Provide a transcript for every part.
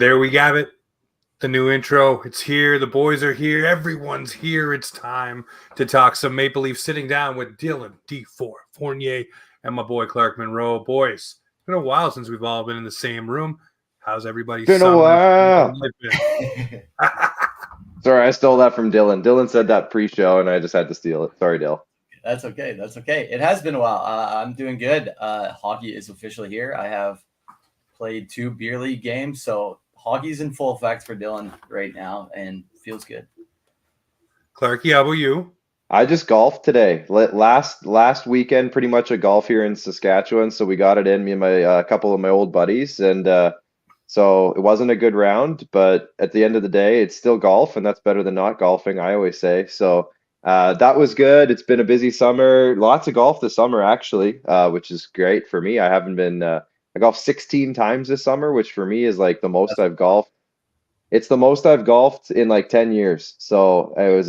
There we have it. The new intro. It's here. The boys are here. Everyone's here. It's time to talk some Maple Leafs, sitting down with Dylan D4 Fournier and my boy Clark Monroe. Boys, it's been a while since we've all been in the same room. How's everybody's Been a summer? while. Sorry, I stole that from Dylan. Dylan said that pre-show, and I just had to steal it. Sorry, Dill. That's okay. That's okay. It has been a while. I'm doing good. Hockey is officially here. I have played 2 beer league games, so hockey's in full effect for Dylan right now, and feels good. Clarky, how about you? I just golfed today. Last weekend, pretty much a golf here in Saskatchewan, so we got it in, me and my couple of my old buddies, and so it wasn't a good round, but at the end of the day, it's still golf, and that's better than not golfing, I always say. So that was good. It's been a busy summer. Lots of golf this summer, actually, which is great for me. I haven't been I golfed 16 times this summer, which for me is like the most I've golfed. It's the most I've golfed in like 10 years. So it was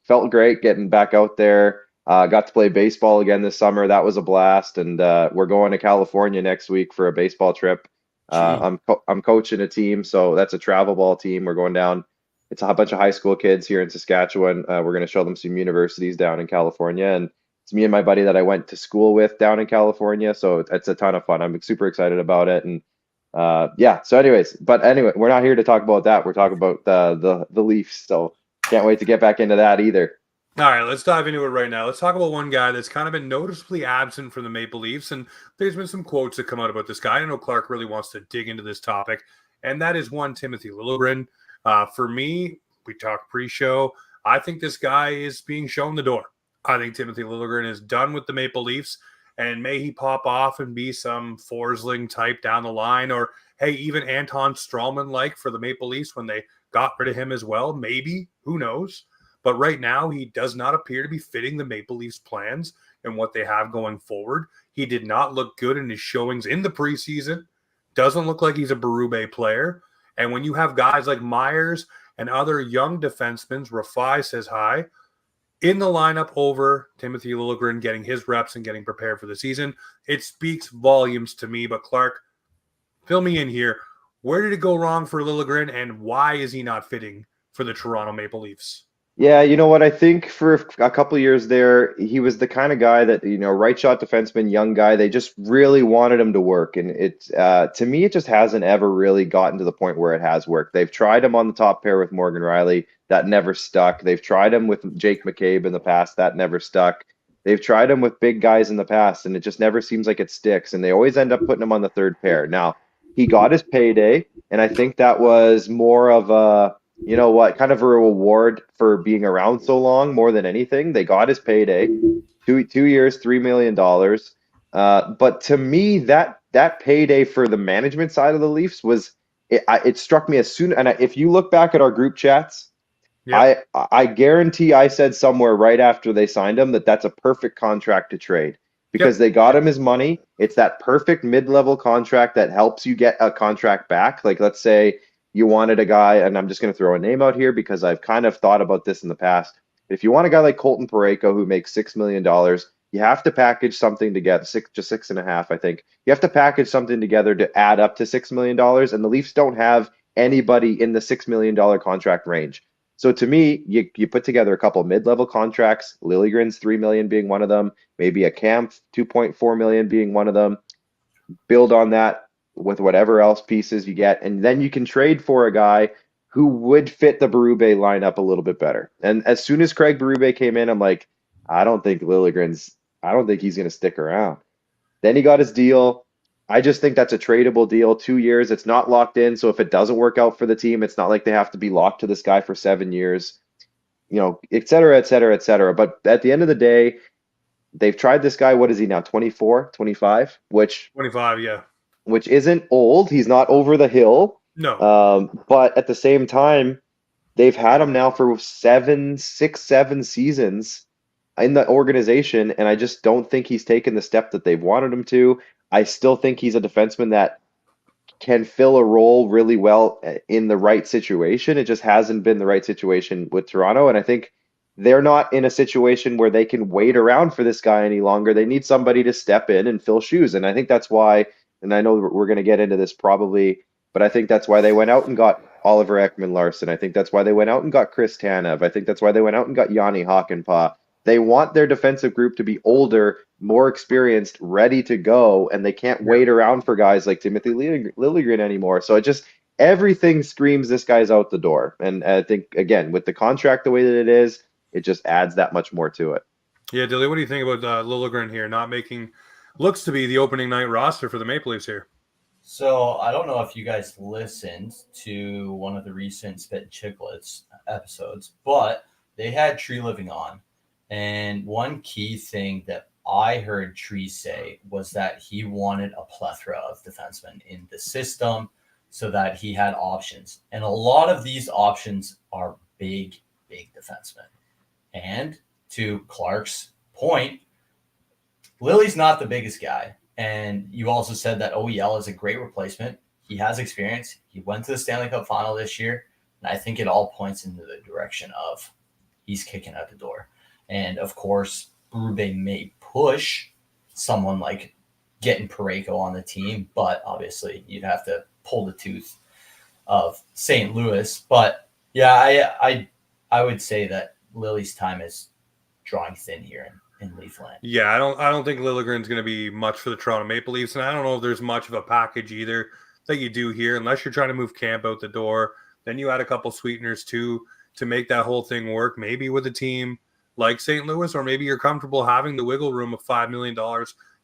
felt great getting back out there. Got to play baseball again this summer. That was a blast. And we're going to California next week for a baseball trip. I'm coaching a team, so that's a travel ball team. We're going down. It's a bunch of high school kids here in Saskatchewan. We're going to show them some universities down in California, and it's me and my buddy that I went to school with down in California. So it's a ton of fun. I'm super excited about it, and yeah. So, anyway, we're not here to talk about that. We're talking about the Leafs. So can't wait to get back into that either. All right, let's dive into it right now. Let's talk about one guy that's kind of been noticeably absent from the Maple Leafs, and there's been some quotes that come out about this guy. I know Clark really wants to dig into this topic, and that is one Timothy Liljegren. For me, we talked pre-show. I think this guy is being shown the door. I think Timothy Liljegren is done with the Maple Leafs, and may he pop off and be some Forsling type down the line, or hey, even Anton Strawman-like for the Maple Leafs when they got rid of him as well. Maybe, who knows? But right now, he does not appear to be fitting the Maple Leafs' plans and what they have going forward. He did not look good in his showings in the preseason. Doesn't look like he's a Berube player. And when you have guys like Myers and other young defensemen, Rafai says hi, in the lineup over Timothy Liljegren getting his reps and getting prepared for the season, it speaks volumes to me. But Clark, fill me in here. Where did it go wrong for Liljegren, and why is he not fitting for the Toronto Maple Leafs? Yeah, you know what? I think for a couple of years there, he was the kind of guy that, right shot defenseman, young guy, they just really wanted him to work. And to me, it just hasn't ever really gotten to the point where it has worked. They've tried him on the top pair with Morgan Riley. That never stuck. They've tried him with Jake McCabe in the past. That never stuck. They've tried him with big guys in the past, and it just never seems like it sticks. And they always end up putting him on the third pair. Now, he got his payday, and I think that was more of a kind of a reward for being around so long more than anything. They got his payday, 2 years, $3 million. But to me, that payday for the management side of the Leafs it struck me as soon. And if you look back at our group chats, yep. I guarantee I said somewhere right after they signed him that's a perfect contract to trade because they got him his money. It's that perfect mid-level contract that helps you get a contract back. Like, let's say you wanted a guy, and I'm just going to throw a name out here because I've kind of thought about this in the past. If you want a guy like Colton Parayko who makes $6 million, you have to package something together, just 6.5, I think. You have to package something together to add up to $6 million, and the Leafs don't have anybody in the $6 million contract range. So to me, you put together a couple mid-level contracts, Liljegren's $3 million being one of them, maybe a Kampf $2.4 million being one of them. Build on that with whatever else pieces you get, and then you can trade for a guy who would fit the Berube lineup a little bit better. And as soon as Craig Berube came in, I'm like, I don't think he's going to stick around. Then he got his deal. I just think that's a tradable deal, 2 years. It's not locked in, so if it doesn't work out for the team, it's not like they have to be locked to this guy for 7 years, et cetera, et cetera, et cetera. But at the end of the day, they've tried this guy. What is he now, 24, 25? 25, yeah. Which isn't old. He's not over the hill. No. But at the same time, they've had him now for 7 seasons in the organization, and I just don't think he's taken the step that they've wanted him to. I still think he's a defenseman that can fill a role really well in the right situation. It just hasn't been the right situation with Toronto, and I think they're not in a situation where they can wait around for this guy any longer. They need somebody to step in and fill shoes, and I think that's why, and I know we're going to get into this probably, But I think that's why they went out and got Oliver Ekman-Larsson. I think that's why they went out and got Chris Tanev. I think that's why they went out and got Yanni Hakanpää. They want their defensive group to be older, more experienced, ready to go, and they can't wait around for guys like Timothy Liljegren anymore. So everything screams this guy's out the door. And I think, again, with the contract the way that it is, it just adds that much more to it. Yeah, Dilly, what do you think about Liljegren here not making looks to be the opening night roster for the Maple Leafs here? So I don't know if you guys listened to one of the recent Spit and Chicklets episodes, but they had Tree Living on. And one key thing that I heard Tree say was that he wanted a plethora of defensemen in the system so that he had options. And a lot of these options are big defensemen. And to Clark's point, Lily's not the biggest guy. And you also said that OEL is a great replacement. He has experience. He went to the Stanley Cup final this year. And I think it all points into the direction of he's kicking out the door. And of course, Berube may push someone like getting Parayko on the team, but obviously you'd have to pull the tooth of St. Louis. But yeah, I would say that Lily's time is drawing thin here in Leafland. Yeah, I don't think Liljegren's going to be much for the Toronto Maple Leafs, and I don't know if there's much of a package either that you do here, unless you're trying to move Camp out the door. Then you add a couple sweeteners too to make that whole thing work. Maybe with a team like St. Louis, or maybe you're comfortable having the wiggle room of $5 million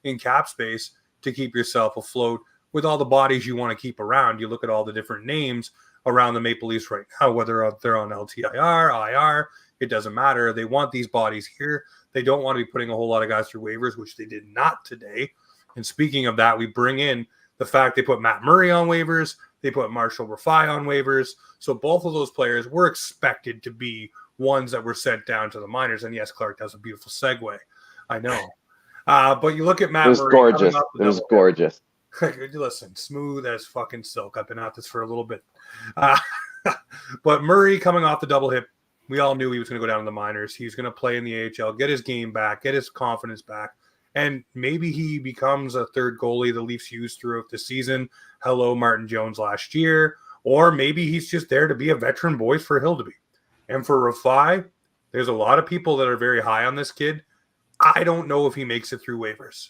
in cap space to keep yourself afloat with all the bodies you want to keep around. You look at all the different names around the Maple Leafs right now, whether they're on LTIR, IR, it doesn't matter. They want these bodies here. They don't want to be putting a whole lot of guys through waivers, which they did not today. And speaking of that, we bring in the fact they put Matt Murray on waivers. They put Marshall Rafai on waivers. So both of those players were expected to be ones that were sent down to the minors. And yes, Clark does a beautiful segue. I know. But you look at Matt Murray. It was gorgeous. It was gorgeous. Listen, smooth as fucking silk. I've been at this for a little bit. But Murray coming off the double hip, we all knew he was going to go down to the minors. He's going to play in the AHL, get his game back, get his confidence back, and maybe he becomes a third goalie the Leafs used throughout the season. Hello, Martin Jones last year. Or maybe he's just there to be a veteran voice for Hildeby. And for Rafai, there's a lot of people that are very high on this kid. I don't know if he makes it through waivers.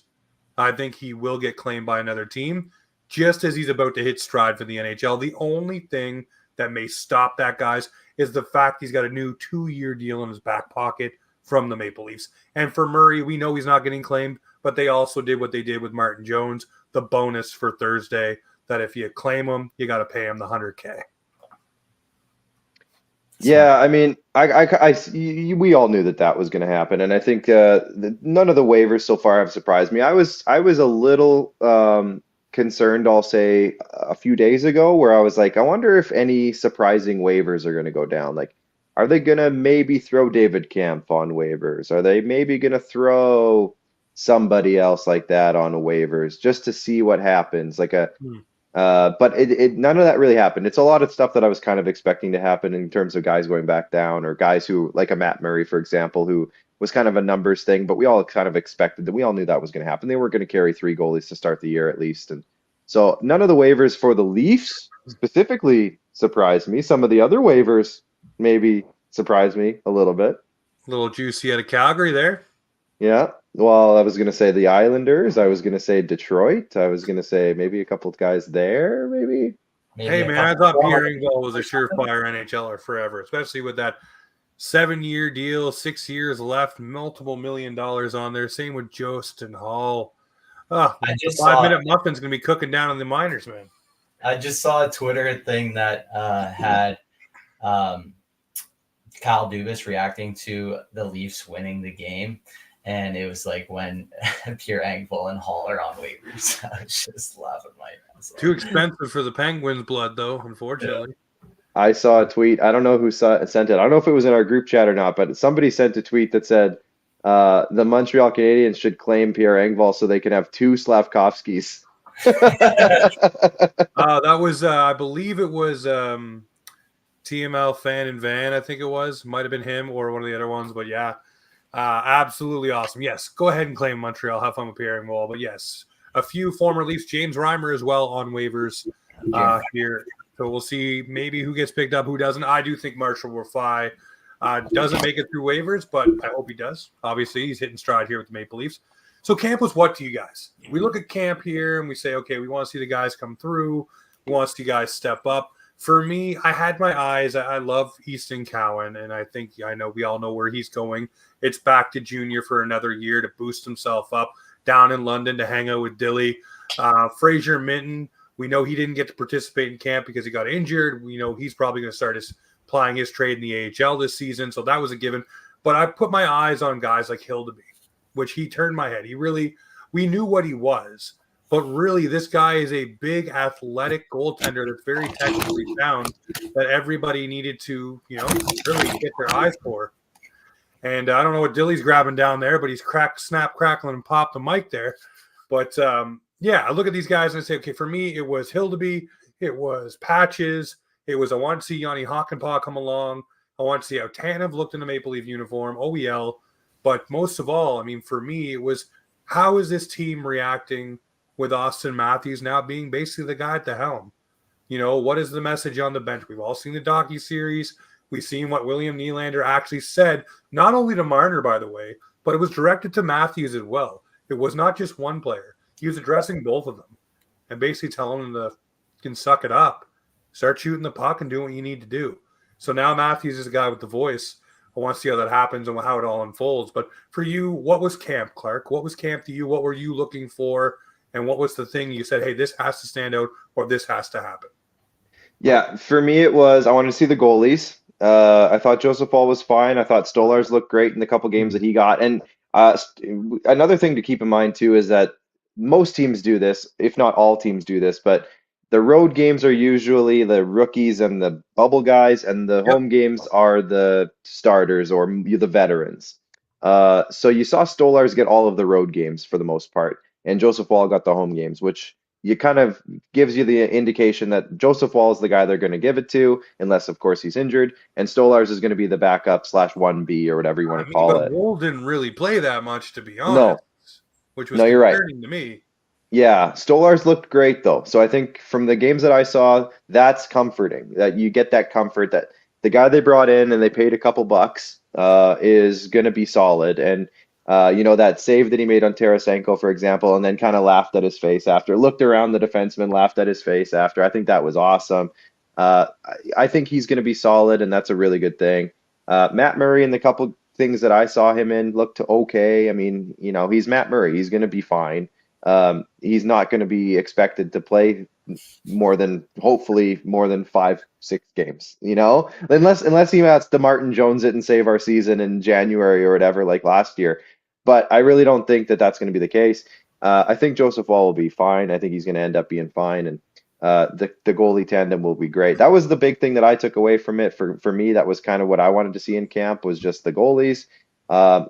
I think he will get claimed by another team just as he's about to hit stride for the NHL. The only thing that may stop that, guys, is the fact he's got a new 2-year deal in his back pocket from the Maple Leafs. And for Murray, we know he's not getting claimed, but they also did what they did with Martin Jones, the bonus for Thursday, that if you claim him, you got to pay him the $100K. Yeah, I mean, we all knew that was going to happen, and I think none of the waivers so far have surprised me. I was a little concerned, I'll say, a few days ago, where I was like, I wonder if any surprising waivers are going to go down. Like, are they going to maybe throw David Kampf on waivers? Are they maybe going to throw somebody else like that on waivers just to see what happens? Like but none of that really happened. It's a lot of stuff that I was kind of expecting to happen in terms of guys going back down, or guys who, like a Matt Murray, for example, who was kind of a numbers thing, but we all kind of expected that. We all knew that was going to happen. They were going to carry 3 goalies to start the year at least. And so none of the waivers for the Leafs specifically surprised me. Some of the other waivers maybe surprised me a little bit. A little juicy out of Calgary there. Yeah. Well, I was going to say the Islanders. I was going to say Detroit. I was going to say maybe a couple of guys there, maybe. Hey, man, I thought Pierre Engvall was a surefire NHLer forever, especially with that 7-year deal, 6 years left, multiple $1 million on there. Same with Justin Hall. Oh, I just 5-minute muffin's going to be cooking down in the minors, man. I just saw a Twitter thing that had Kyle Dubas reacting to the Leafs winning the game. And it was like when Pierre Engvall and Hall are on waivers. I was just laughing my ass off. Too expensive for the Penguins' blood, though, unfortunately. Yeah. I saw a tweet. I don't know who sent it. I don't know if it was in our group chat or not, but somebody sent a tweet that said the Montreal Canadiens should claim Pierre Engvall so they can have 2 Slavkovskis. That was, I believe it was TML Fan and Van, I think it was. Might have been him or one of the other ones, but yeah. Absolutely awesome. Yes, go ahead and claim Montreal. Have fun with Pierre Engvall. But yes, a few former Leafs, James Reimer as well on waivers. here. So we'll see maybe who gets picked up, who doesn't. I do think Marshall will fly. Doesn't make it through waivers, but I hope he does. Obviously, he's hitting stride here with the Maple Leafs. So camp was what to you guys? We look at camp here and we say, okay, we want to see the guys come through. We want to see guys step up. For me, I had my eyes. I love Easton Cowan, and I know we all know where he's going. It's back to junior for another year to boost himself up down in London to hang out with Dilly. Fraser Minton, we know he didn't get to participate in camp because he got injured. We know he's probably going to start plying his trade in the AHL this season, so that was a given. But I put my eyes on guys like Hildeby, which he turned my head. We knew what he was. But really, this guy is a big, athletic goaltender that's very technically sound that everybody needed to, really get their eyes for. And I don't know what Dilly's grabbing down there, but he's snap, crackling, and pop the mic there. But, I look at these guys and I say, okay, for me, it was Hildeby, it was Patches, it was I want to see Yanni Hakanpää come along. I want to see how Tanev looked in the Maple Leaf uniform, OEL. But most of all, for me, it was how is this team reacting with Austin Matthews now being basically the guy at the helm? What is the message on the bench? We've all seen the docuseries. We've seen what William Nylander actually said, not only to Marner, by the way, but it was directed to Matthews as well. It was not just one player. He was addressing both of them and basically telling them to can suck it up, start shooting the puck and doing what you need to do. So now Matthews is a guy with the voice. I want to see how that happens and how it all unfolds. But for you, what was camp, Clark? What was camp to you? What were you looking for? And what was the thing you said, hey, this has to stand out or this has to happen? Yeah, for me, it was I wanted to see the goalies. I thought Joseph Paul was fine. I thought Stolarz looked great in the couple games that he got. And another thing to keep in mind, too, is that most teams do this, if not all teams do this, but the road games are usually the rookies and the bubble guys, and the home games are the starters or the veterans. So you saw Stolarz get all of the road games for the most part, and Joseph Wall got the home games, which you kind of gives you the indication that Joseph Wall is the guy they're going to give it to, unless, of course, he's injured, and Stolarz is going to be the backup / 1B or whatever you want to call it. Wall didn't really play that much, to be honest. No. Which was you're right. concerning to me. Yeah, Stolarz looked great, though. So I think from the games that I saw, that's comforting, that you get that comfort that the guy they brought in and they paid a couple bucks is going to be solid. And, that save that he made on Tarasenko, for example, and then kind of laughed at his face after, looked around the defenseman, laughed at his face after. I think that was awesome. I think he's going to be solid, and that's a really good thing. Matt Murray and the couple things that I saw him in looked okay. He's Matt Murray. He's going to be fine. He's not going to be expected to play hopefully more than 5-6 games, unless he has to Martin Jones it and save our season in January or whatever, like last year. But I really don't think that that's going to be the case. I think Joseph Wall will be fine. I think he's going to end up being fine. And the goalie tandem will be great. That was the big thing that I took away from it. For me, that was kind of what I wanted to see in camp, was just the goalies.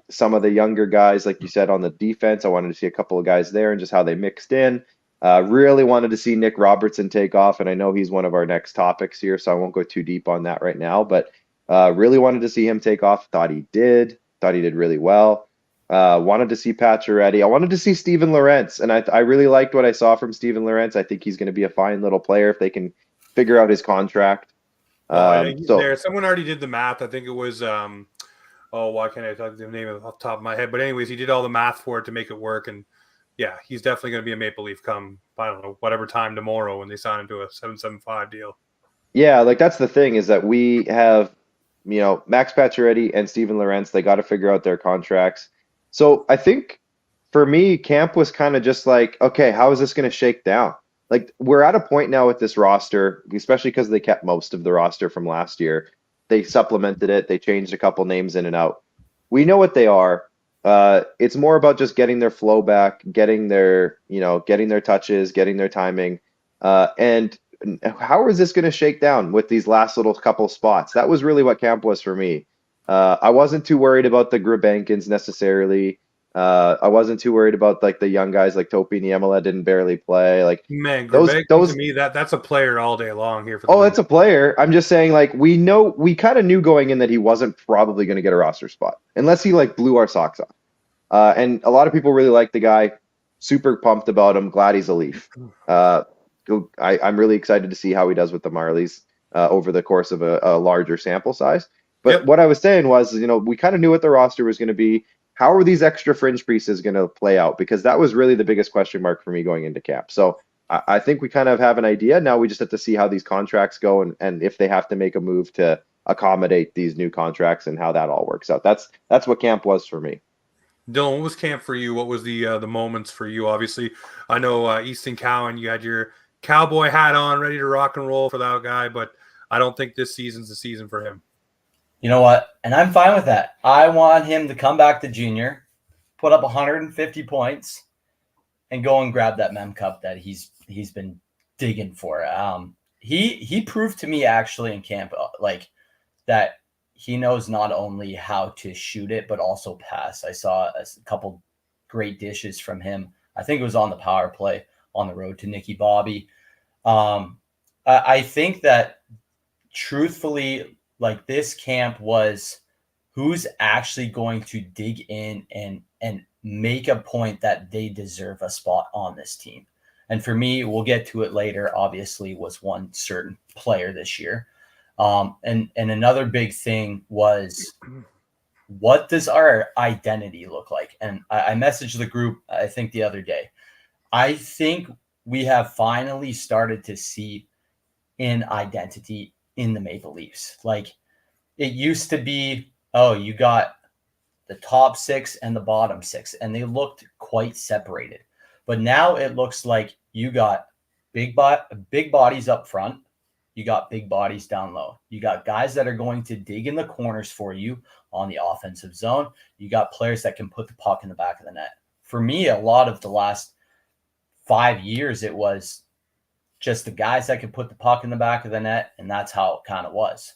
Some of the younger guys, like you said, on the defense, I wanted to see a couple of guys there and just how they mixed in. Really wanted to see Nick Robertson take off, and I know he's one of our next topics here, so I won't go too deep on that right now, but really wanted to see him take off. Thought he did really well. Wanted to see Pacioretty. I wanted to see Steven Lorentz, and I really liked what I saw from Steven Lorentz. I think he's going to be a fine little player if they can figure out his contract. Someone already did the math. I think it was why can't I talk the name off the top of my head? But anyways, he did all the math for it to make it work. And yeah, he's definitely going to be a Maple Leaf come, I don't know, whatever time tomorrow when they sign him to a 7.75 deal. Yeah, like that's the thing, is that we have, Max Pacioretty and Steven Lorentz. They got to figure out their contracts. So I think for me, camp was kind of just like, okay, how is this going to shake down? Like, we're at a point now with this roster, especially because they kept most of the roster from last year. They supplemented it. They changed a couple names in and out. We know what they are. It's more about just getting their flow back, getting their touches, getting their timing. And how is this going to shake down with these last little couple spots? That was really what camp was for me. I wasn't too worried about the Grabenkins necessarily. I wasn't too worried about like the young guys like Topi Niemela didn't barely play. Like, man, those to me, that's a player all day long here. That's a player. I'm just saying, like, we kind of knew going in that he wasn't probably going to get a roster spot unless he like blew our socks off. And a lot of people really like the guy. Super pumped about him. Glad he's a Leaf. I'm really excited to see how he does with the Marlies over the course of a larger sample size. But what I was saying was, we kind of knew what the roster was going to be. How are these extra fringe pieces going to play out? Because that was really the biggest question mark for me going into camp. So I think we kind of have an idea. Now we just have to see how these contracts go and if they have to make a move to accommodate these new contracts and how that all works out. That's what camp was for me. Dylan, what was camp for you? What was the moments for you? Obviously, I know Easton Cowan, you had your cowboy hat on, ready to rock and roll for that guy, but I don't think this season's the season for him. You know what? And I'm fine with that. I want him to come back to junior, put up 150 points, and go and grab that Mem Cup that he's been digging for. He proved to me actually in camp like that he knows not only how to shoot it but also pass. I saw a couple great dishes from him. I think it was on the power play on the road to Nicky Bobby. I think that truthfully, like this camp was who's actually going to dig in and make a point that they deserve a spot on this team. And for me, we'll get to it later, obviously, was one certain player this year. And another big thing was, what does our identity look like? And I messaged the group, I think the other day. I think we have finally started to see an identity in the Maple Leafs. Like it used to be, oh, you got the top six and the bottom six, and they looked quite separated. But now it looks like you got big bodies up front. You got big bodies down low. You got guys that are going to dig in the corners for you on the offensive zone. You got players that can put the puck in the back of the net. For me, a lot of the last 5 years, it was just the guys that could put the puck in the back of the net, and that's how it kind of was.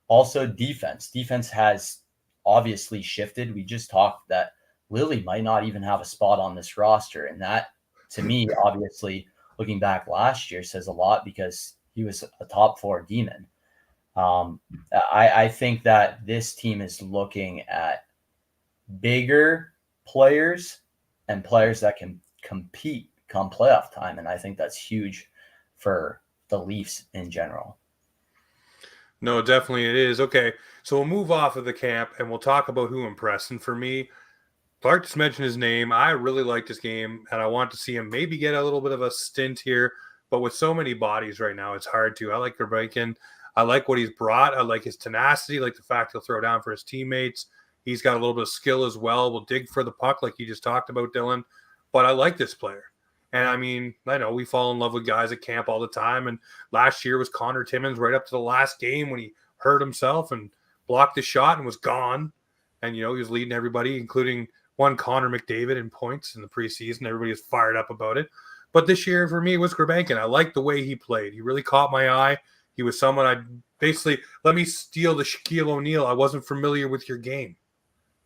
Also, defense. Defense has obviously shifted. We just talked that Lily might not even have a spot on this roster, and that, to me, obviously, looking back last year, says a lot because he was a top four demon. I think that this team is looking at bigger players and players that can compete come playoff time, and I think that's huge for the Leafs in general. No, definitely it is. Okay, so we'll move off of the camp and we'll talk about who impressed. And for me, Clark just mentioned his name. I really liked his game, and I want to see him maybe get a little bit of a stint here. But with so many bodies right now, it's hard to. I like Robertson. I like what he's brought. I like his tenacity, like the fact he'll throw down for his teammates. He's got a little bit of skill as well. Will dig for the puck like you just talked about, Dylan. But I like this player. And I mean, I know we fall in love with guys at camp all the time. And last year was Connor Timmins right up to the last game when he hurt himself and blocked the shot and was gone. And, he was leading everybody, including one Connor McDavid in points in the preseason. Everybody was fired up about it. But this year for me was Gurbankin. I liked the way he played. He really caught my eye. He was someone I basically, let me steal the Shaquille O'Neal. I wasn't familiar with your game.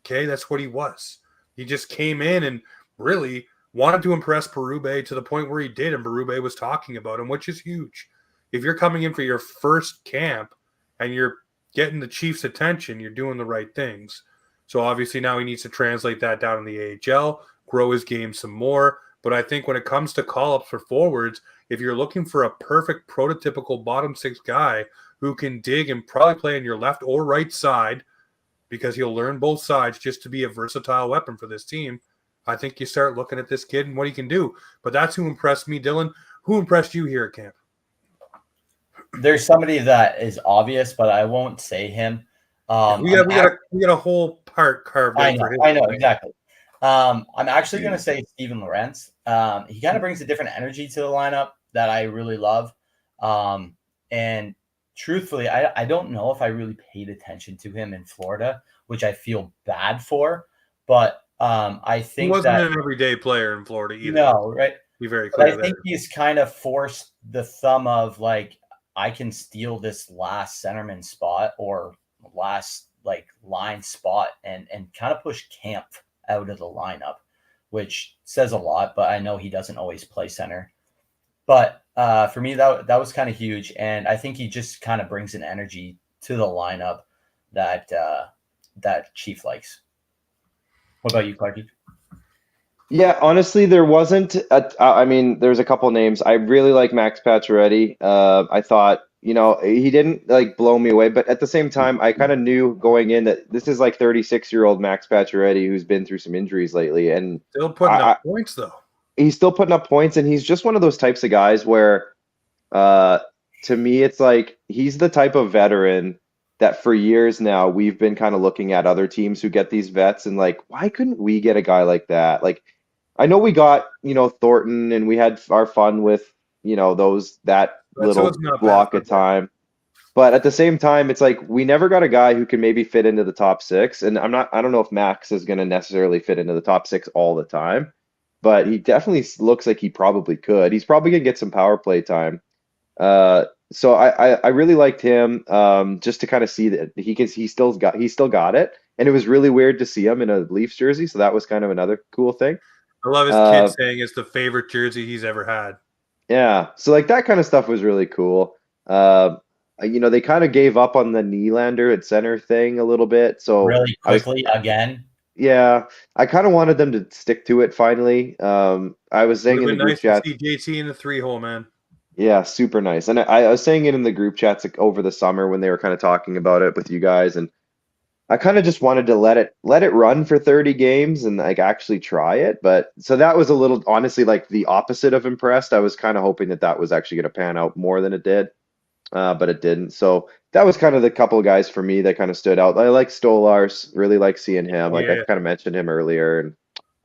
Okay, that's what he was. He just came in and really wanted to impress Berube to the point where he did, and Berube was talking about him, which is huge. If you're coming in for your first camp and you're getting the Chiefs' attention, you're doing the right things. So obviously now he needs to translate that down in the AHL, grow his game some more. But I think when it comes to call-ups for forwards, if you're looking for a perfect prototypical bottom six guy who can dig and probably play on your left or right side, because he'll learn both sides just to be a versatile weapon for this team, I think you start looking at this kid and what he can do. But that's who impressed me, Dylan. Who impressed you here at camp? There's somebody that is obvious, but I won't say him. We got a whole part carved out for him. I know, exactly. I'm actually going to say Steven Lorentz. He kind of brings a different energy to the lineup that I really love. And truthfully, I don't know if I really paid attention to him in Florida, which I feel bad for. But I think he wasn't an everyday player in Florida either. No, right? Be very clear. But I think he's kind of forced the thumb of like, I can steal this last centerman spot or last like line spot and kind of push Camp out of the lineup, which says a lot. But I know he doesn't always play center. But for me, that was kind of huge, and I think he just kind of brings an energy to the lineup that Chief likes. What about you, Clarky? Yeah, honestly, there wasn't I mean, there's a couple names. I really like Max Pacioretty. I thought, he didn't like blow me away, but at the same time, I kind of knew going in that this is like 36-year-old Max Pacioretty who's been through some injuries lately, and Still putting I, up I points though. he's still putting up points, and he's just one of those types of guys where Uh, to me, it's like he's the type of veteran that for years now we've been kind of looking at other teams who get these vets and like, why couldn't we get a guy like that? Like, I know we got, Thornton and we had our fun with, that That's always little not bad block for a of bit. time. But at the same time, it's like we never got a guy who can maybe fit into the top six. And I don't know if Max is going to necessarily fit into the top six all the time, but he definitely looks like he probably could. He's probably going to get some power play time. So I really liked him just to kind of see that he still got it, and it was really weird to see him in a Leafs jersey. So that was kind of another cool thing. I love his kid Uh, saying it's the favorite jersey he's ever had. yeah, so like that kind of stuff was really cool. They kind of gave up on the Nylander at center thing a little bit. So Really quickly again. yeah, I kind of wanted them to stick to it finally. I was Would saying have in the been group nice to chat. see JT in the 3-hole, man. Yeah, super nice. And I was saying it in the group chats like, over the summer when they were kind of talking about it with you guys, and I kind of just wanted to let it run for 30 games and like actually try it. But so that was a little honestly like the opposite of impressed. I was kind of hoping that that was actually going to pan out more than it did, but it didn't. So that was kind of the couple of guys for me that kind of stood out. I like Stolars, really like seeing him. Like I Yeah. kind of mentioned him earlier, and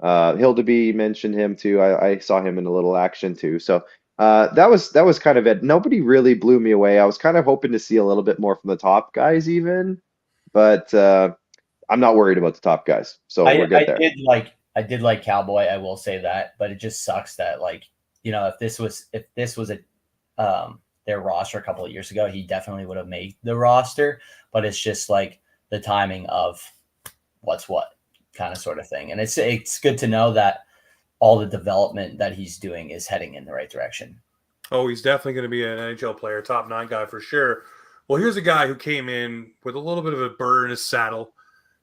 Hildeby mentioned him too. I saw him in a little action too. So that was kind of it. Nobody really blew me away. I was kind of hoping to see a little bit more from the top guys even, but I'm not worried about the top guys. So we're good there. I did like Cowboy, I will say that, but it just sucks that if this was a their roster a couple of years ago, he definitely would have made the roster, but it's just like the timing of what's what kind of sort of thing. And it's good to know that all the development that he's doing is heading in the right direction. Oh, he's definitely going to be an NHL player, top 9 guy for sure. Well, here's a guy who came in with a little bit of a burr in his saddle.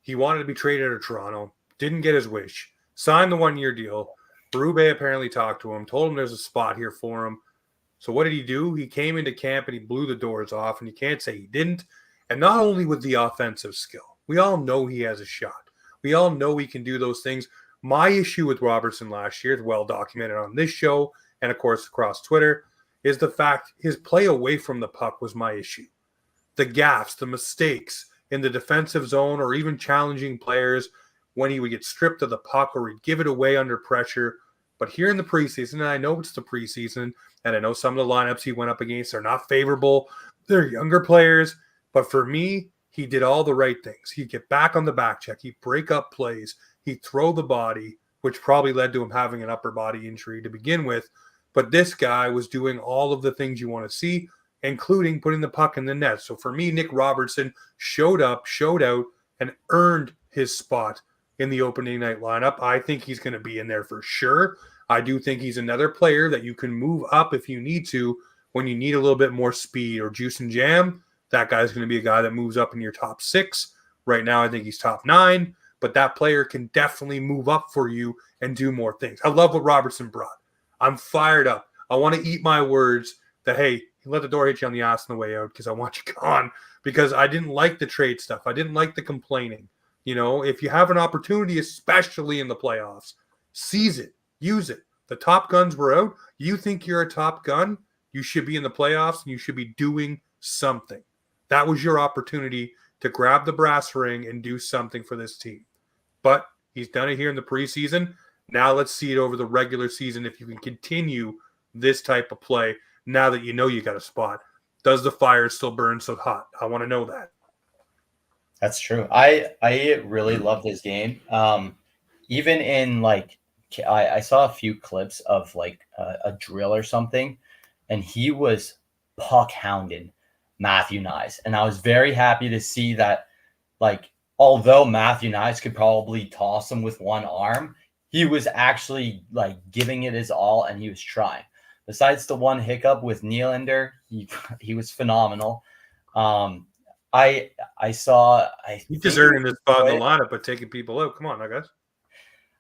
He wanted to be traded to Toronto, didn't get his wish, signed the 1-year deal. Berube apparently talked to him, told him there's a spot here for him. So what did he do? He came into camp and he blew the doors off, and you can't say he didn't. And not only with the offensive skill, we all know he has a shot. We all know he can do those things. My issue with Robertson last year, is well documented on this show and, of course, across Twitter, is the fact his play away from the puck was my issue. The gaffes, the mistakes in the defensive zone, or even challenging players when he would get stripped of the puck or he'd give it away under pressure. But here in the preseason, and I know it's the preseason, and I know some of the lineups he went up against are not favorable. They're younger players. But for me, he did all the right things. He'd get back on the back check. He'd break up plays. He'd throw the body, which probably led to him having an upper body injury to begin with. But this guy was doing all of the things you want to see, including putting the puck in the net. So for me, Nick Robertson showed up, showed out, and earned his spot in the opening night lineup. I think he's going to be in there for sure. I do think he's another player that you can move up if you need to when you need a little bit more speed or juice and jam. That guy's going to be a guy that moves up in your top 6. Right now, I think he's top 9, but that player can definitely move up for you and do more things. I love what Robertson brought. I'm fired up. I want to eat my words that, hey, let the door hit you on the ass on the way out because I want you gone, because I didn't like the trade stuff. I didn't like the complaining. If you have an opportunity, especially in the playoffs, seize it, use it. The top guns were out. You think you're a top gun, you should be in the playoffs and you should be doing something. That was your opportunity to grab the brass ring and do something for this team. But he's done it here in the preseason. Now let's see it over the regular season if you can continue this type of play now that you know you got a spot. Does the fire still burn so hot? I want to know that. That's true. I really loved his game. Even in I saw a few clips of a drill or something, and he was puck hounding Matthew Nyes. And I was very happy to see that, although Matthew Nyes could probably toss him with one arm, he was actually giving it his all, and he was trying. Besides the one hiccup with Nylander, he was phenomenal. I saw. He's just earning his spot in the lineup, but taking people out. Come on, now, guys.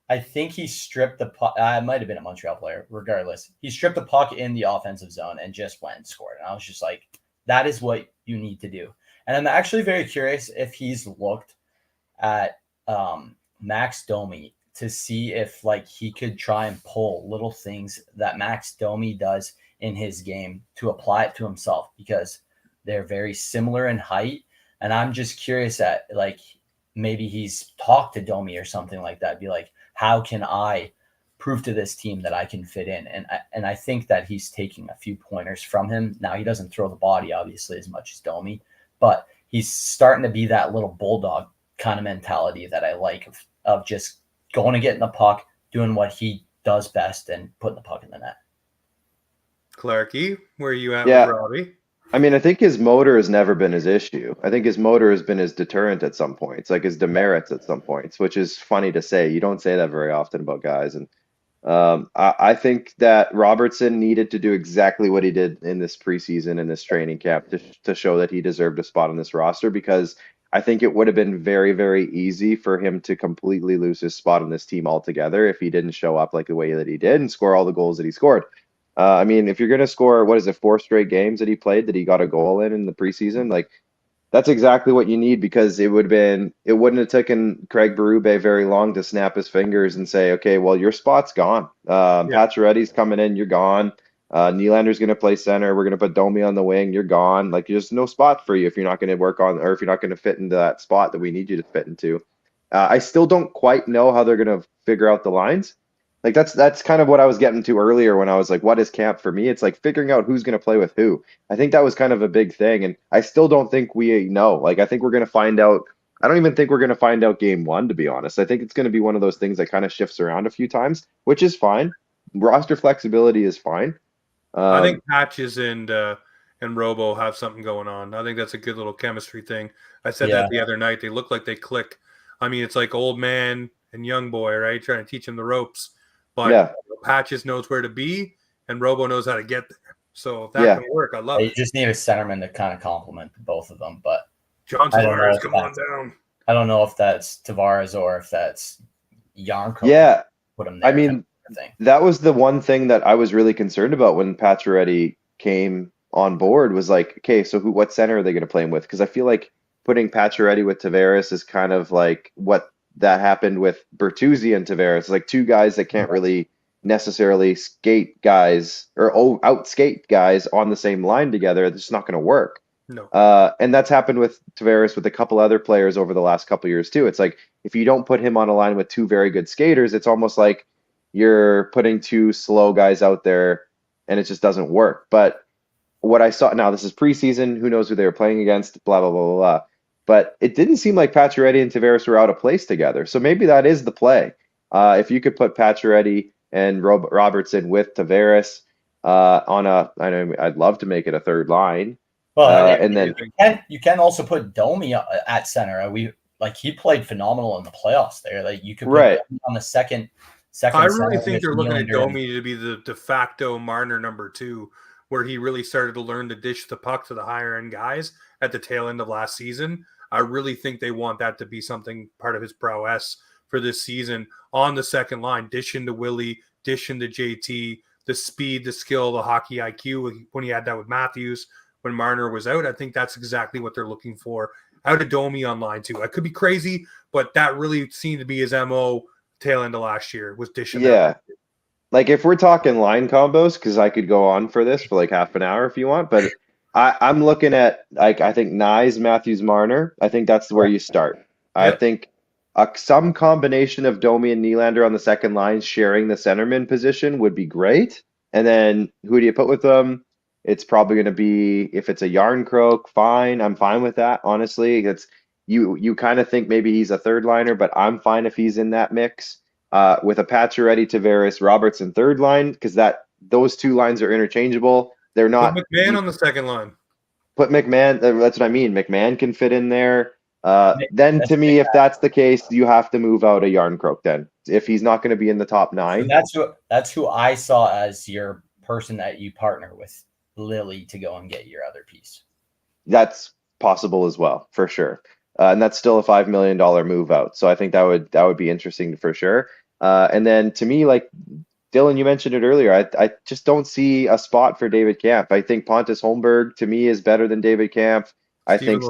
I think he stripped the puck. It might have been a Montreal player. Regardless, he stripped the puck in the offensive zone and just went and scored. And I was just like, that is what you need to do. And I'm actually very curious if he's looked at Max Domi to see if like he could try and pull little things that Max Domi does in his game to apply it to himself, because they're very similar in height. And I'm just curious at like maybe he's talked to Domi or something like that. Be like, how can I prove to this team that I can fit in? And I think that he's taking a few pointers from him. Now he doesn't throw the body obviously as much as Domi, but he's starting to be that little bulldog kind of mentality that I like of just going to get in the puck, doing what he does best, and putting the puck in the net. Clarky, where are you at Yeah. with Robbie? I mean, I think his motor has never been his issue. I think his motor has been his deterrent at some points, like his demerits at some points, which is funny to say. You don't say that very often about guys. And I think that Robertson needed to do exactly what he did in this preseason, in this training camp, to show that he deserved a spot on this roster, because I think it would have been very, very easy for him to completely lose his spot on this team altogether if he didn't show up like the way that he did and score all the goals that he scored. I mean, if you're going to score, what is it, 4 straight games that he played that he got a goal in the preseason, like that's exactly what you need, because it wouldn't have taken Craig Berube very long to snap his fingers and say, okay, well, your spot's gone. Pacioretty's coming in, you're gone. Nylander's going to play center. We're going to put Domi on the wing. You're gone. Like, there's no spot for you if you're not going to work on, or if you're not going to fit into that spot that we need you to fit into. I still don't quite know how they're going to figure out the lines. Like that's kind of what I was getting to earlier when I was like, what is camp for me? It's like figuring out who's going to play with who. I think that was kind of a big thing. And I still don't think we know. Like, I think we're going to find out. I don't even think we're going to find out game one, to be honest. I think it's going to be one of those things that kind of shifts around a few times, which is fine. Roster flexibility is fine. I think Patches and Robo have something going on. I think that's a good little chemistry thing. I said that the other night. They look like they click. I mean, it's like old man and young boy, right? Trying to teach him the ropes. But Patches knows where to be, and Robo knows how to get there. So if that can work, I love it. You just need a centerman to kind of complement both of them. But John Tavares, come on down. I don't know if that's Tavares or if that's Yarncroke. Yeah. Put him there. I mean, that was the one thing that I was really concerned about when Pacioretty came on board, was like, okay, so what center are they going to play him with? Because I feel like putting Pacioretty with Tavares is kind of like what that happened with Bertuzzi and Tavares. It's like two guys that can't really necessarily skate guys or out-skate guys on the same line together. It's just not going to work. No. And that's happened with Tavares with a couple other players over the last couple of years too. It's like if you don't put him on a line with two very good skaters, it's almost like you're putting two slow guys out there and it just doesn't work. But what I saw, now this is preseason, who knows who they were playing against, blah, blah, blah, blah, blah. But it didn't seem like Pacioretty and Tavares were out of place together. So maybe that is the play. If you could put Pacioretty and Robertson with Tavares I'd love to make it a third line. Well, and then you can also put Domi at center. He played phenomenal in the playoffs there. Like you could put Domi on the second. I really think they're looking at Domi to be the de facto Marner number 2, where he really started to learn to dish the puck to the higher end guys at the tail end of last season. I really think they want that to be something part of his prowess for this season on the second line, dish into Willie, dish into JT, the speed, the skill, the hockey IQ when he had that with Matthews when Marner was out. I think that's exactly what they're looking for out of Domi on line 2. I could be crazy, but that really seemed to be his MO tail end of last year, was dishing. Yeah. Like if we're talking line combos, because I could go on for this for like half an hour if you want, but I'm looking at, like, I think Nyes, Matthews, Marner. I think that's where you start. Yep. I think some combination of Domi and Nylander on the second line sharing the centerman position would be great. And then who do you put with them? It's probably going to be, if it's a Yarncroke, fine. I'm fine with that, honestly. It's you kind of think maybe he's a third liner, but I'm fine if he's in that mix. With a Pacioretty, Tavares, Robertson third line, because those two lines are interchangeable. They're not. Put McMahon on the second line. Put McMahon. That's what I mean. McMahon can fit in there. Then to me, if that's the case, you have to move out a Yarncroke. Then, if he's not going to be in the top 9, so that's who I saw as your person that you partner with, Lily, to go and get your other piece. That's possible as well, for sure. And that's still a $5 million move out. So I think that would be interesting for sure. And then to me, like Dylan, you mentioned it earlier, I just don't see a spot for David Kampf. I think Pontus Holmberg to me is better than David Kampf. I think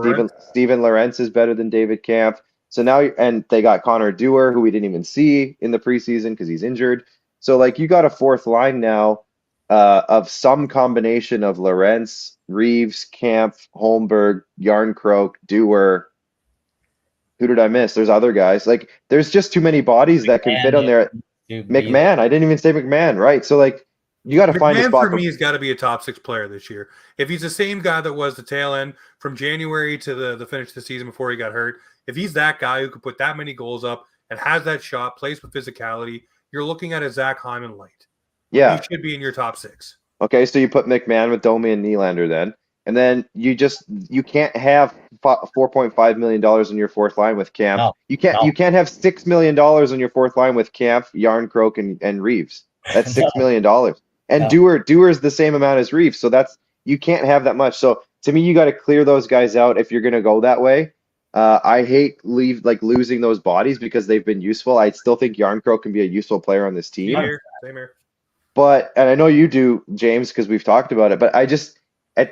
Steven Lorentz is better than David Kampf. So now, and they got Connor Dewar, who we didn't even see in the preseason because he's injured. So like you got a fourth line now of some combination of Lorentz, Reeves, Kampf, Holmberg, Yarncroke, Dewar. Who did I miss? There's other guys. Like there's just too many bodies that can fit on there. McMahon. I didn't even say McMahon, right? So like you got to find a spot. For me, he's got to be a top 6 player this year. If he's the same guy that was the tail end from January to the finish of the season before he got hurt, if he's that guy who could put that many goals up and has that shot, plays with physicality, you're looking at a Zach Hyman light. Yeah, he should be in your top 6. Okay, so you put McMahon with Domi and Nylander then, and then you can't have $4.5 million on your fourth line with Kampf. No, you can't have $6 million on your fourth line with Kampf, Yarncroke, and Reeves. That's $6 million. And Dewar is the same amount as Reeves, so you can't have that much. So to me, you got to clear those guys out if you're going to go that way. I hate losing those bodies because they've been useful. I still think Yarncroke can be a useful player on this team. Same here. But, and I know you do, James, because we've talked about it, but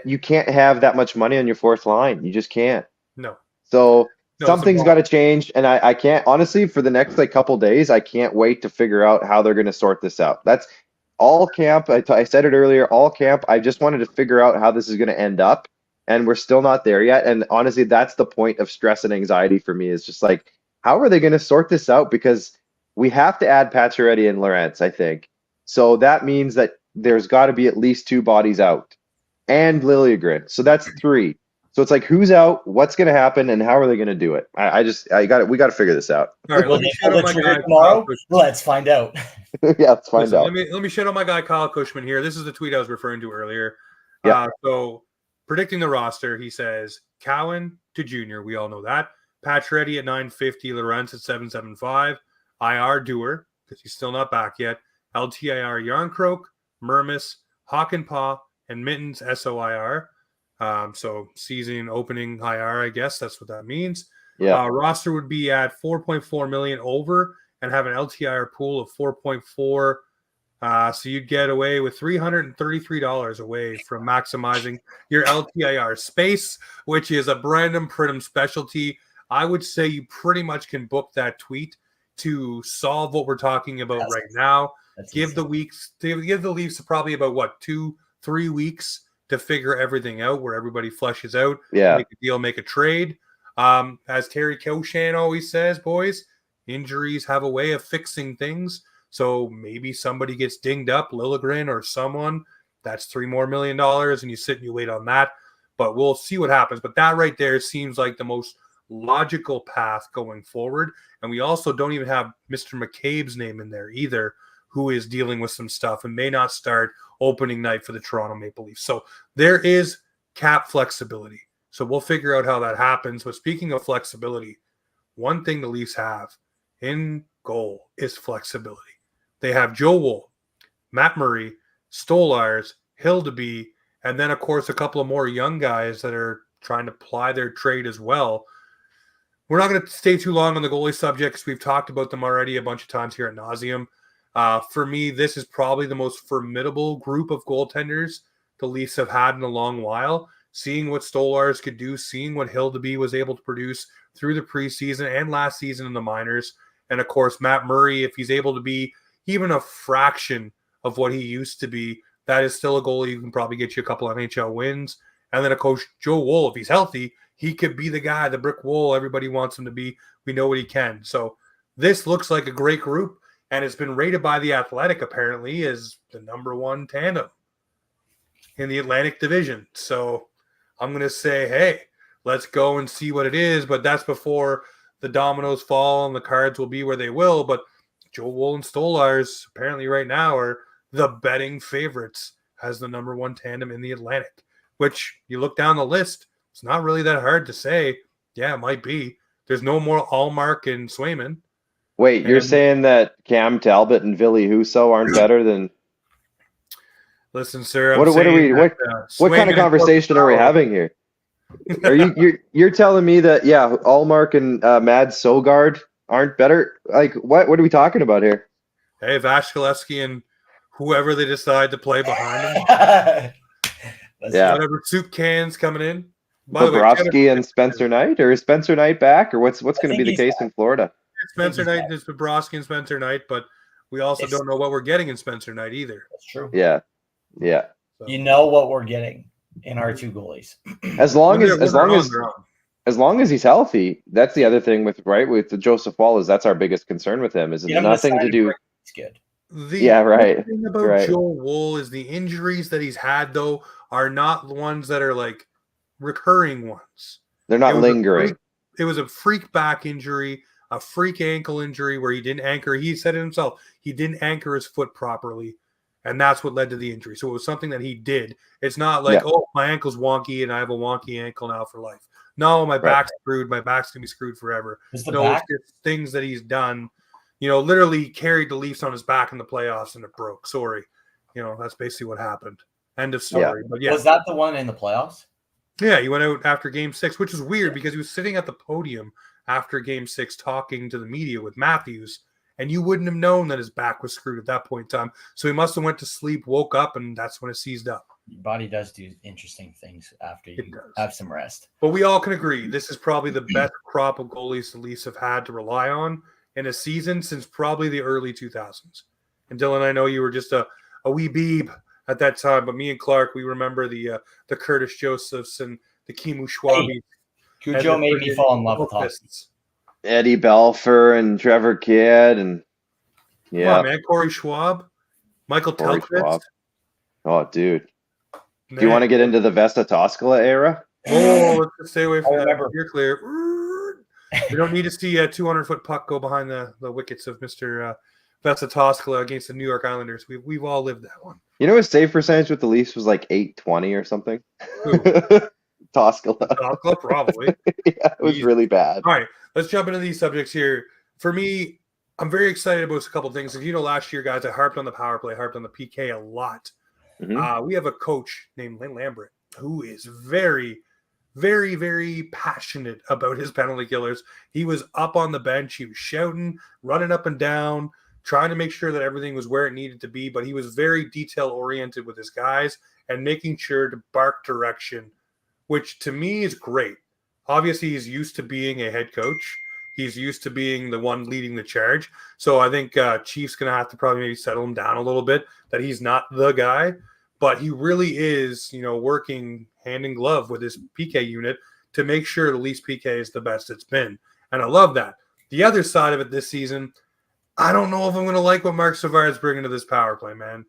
you can't have that much money on your fourth line. You just can't. No. So something's got to change, and I can't, honestly, for the next couple days, I can't wait to figure out how they're going to sort this out. That's all camp. I said it earlier, all camp. I just wanted to figure out how this is going to end up, and we're still not there yet. And honestly, that's the point of stress and anxiety for me, is just like, how are they going to sort this out? Because we have to add Pacioretty and Lorentz, I think. So that means that there's got to be at least 2 bodies out, and Liljegren. So that's 3. So it's like, who's out? What's going to happen? And how are they going to do it? We got to figure this out. All right, let me shout out my guy tomorrow. Let's find out. Yeah, let's find out. Let me shout out my guy Kyle Cushman here. This is the tweet I was referring to earlier. Yeah. So predicting the roster, he says Cowan to Junior. We all know that. Pacioretty at 950, Lorentz at 775, IR Dewar because he's still not back yet. LTIR Yarncroke, Mermis, Hakanpää, and Mittens SOIR. So season opening IR, I guess that's what that means. Yeah. Roster would be at 4.4 million over and have an LTIR pool of 4.4. So you'd get away with $333 away from maximizing your LTIR space, which is a Brandon Pridham specialty. I would say you pretty much can book that tweet to solve what we're talking about right now. Give the Leafs probably about 2-3 weeks to figure everything out, where everybody flushes out, make a deal, make a trade. As Terry Koshan always says, boys, injuries have a way of fixing things. So maybe somebody gets dinged up, Liljegren or someone. That's $3 more million, and you sit and you wait on that. But we'll see what happens. But that right there seems like the most logical path going forward. And we also don't even have Mr. McCabe's name in there either, who is dealing with some stuff and may not start opening night for the Toronto Maple Leafs. So there is cap flexibility. So we'll figure out how that happens. But speaking of flexibility, one thing the Leafs have in goal is flexibility. They have Joe Wool, Matt Murray, Stolarz, Hildeby, and then, of course, a couple of more young guys that are trying to ply their trade as well. We're not going to stay too long on the goalie subject because we've talked about them already a bunch of times here at nauseum. For me, this is probably the most formidable group of goaltenders the Leafs have had in a long while. Seeing what Stolarz could do, seeing what Hildeby was able to produce through the preseason and last season in the minors. And, of course, Matt Murray, if he's able to be even a fraction of what he used to be, that is still a goalie who can probably get you a couple of NHL wins. And then, of course, Joe Wool, if he's healthy, he could be the guy, the brick wall everybody wants him to be. We know what he can. So this looks like a great group, and it's been rated by The Athletic, apparently, as the #1 tandem in the Atlantic Division. So I'm going to say, hey, let's go and see what it is. But that's before the dominoes fall and the cards will be where they will. But Joe Wool and Stolarz apparently right now are the betting favorites as the #1 tandem in the Atlantic, which you look down the list, it's not really that hard to say. Yeah, it might be. There's no more Allmark and Swayman. Wait, you're saying that Cam Talbot and Ville Husso aren't better than... Listen, sir. What kind of conversation are we having here? You're telling me that Allmark and Mad Sogard aren't better? Like, what are we talking about here? Hey, Vasilevsky and whoever they decide to play behind him, Yeah. whatever soup cans coming in. By the way, Bobrovsky and Spencer Knight, or is Spencer Knight back, or what's going to be the case in Florida? Spencer Knight is Bobrovsky and Spencer Knight, but we also don't know what we're getting in Spencer Knight either. That's true. Yeah. So. You know what we're getting in our two goalies. As long as he's healthy, that's the other thing with the Joseph Wall is that's our biggest concern with him. Is nothing to do. He's good. The thing about Joel Wool is the injuries that he's had though are not ones that are like recurring ones. They're not lingering. It was a freak back injury, a freak ankle injury where he didn't anchor. He said it himself. He didn't anchor his foot properly, and that's what led to the injury. So it was something that he did. It's not like, oh, my ankle's wonky and I have a wonky ankle now for life. No, my back's screwed. My back's going to be screwed forever. It's things that he's done. Literally carried the Leafs on his back in the playoffs and it broke. Sorry. That's basically what happened. End of story. Yeah. But yeah. Was that the one in the playoffs? Yeah, he went out after Game 6, which is weird because he was sitting at the podium after Game 6 talking to the media with Matthews, and you wouldn't have known that his back was screwed at that point in time. So he must have went to sleep, woke up, and that's when it seized up. Your body does do interesting things after you have some rest. But we all can agree this is probably the best crop of goalies the Leafs have had to rely on in a season since probably the early 2000s. And Dylan, I know you were just a wee beeb at that time, but me and Clark, we remember the Curtis Josephs and the Kimu Schwabi. Cujo made me fall in love with hockey. Eddie Belfour and Trevor Kidd and man, Corey Schwab, Michael Telkvist. Oh, dude. Man. Do you want to get into the Vesta Toskala era? Oh, let's just stay away from that. You're clear. We don't need to see a 200-foot puck go behind the wickets of Mr. Vesta Toskala against the New York Islanders. We've all lived that one. His save percentage with the Leafs was like .820 or something. Toskala, probably. Yeah, it was really bad. All right, let's jump into these subjects here. For me, I'm very excited about a couple of things. If last year, guys, I harped on the power play, harped on the PK a lot. Mm-hmm. We have a coach named Lynn Lambert who is very, very, very passionate about his penalty killers. He was up on the bench. He was shouting, running up and down, trying to make sure that everything was where it needed to be. But he was very detail-oriented with his guys and making sure to bark direction, which to me is great. Obviously, he's used to being a head coach. He's used to being the one leading the charge. So I think Chief's going to have to probably maybe settle him down a little bit, that he's not the guy. But he really is, working hand in glove with his PK unit to make sure the Leafs PK is the best it's been. And I love that. The other side of it this season, I don't know if I'm going to like what Marc Savard's bringing to this power play, man.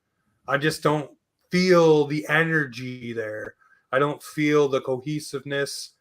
I just don't feel the energy there. I don't feel the cohesiveness.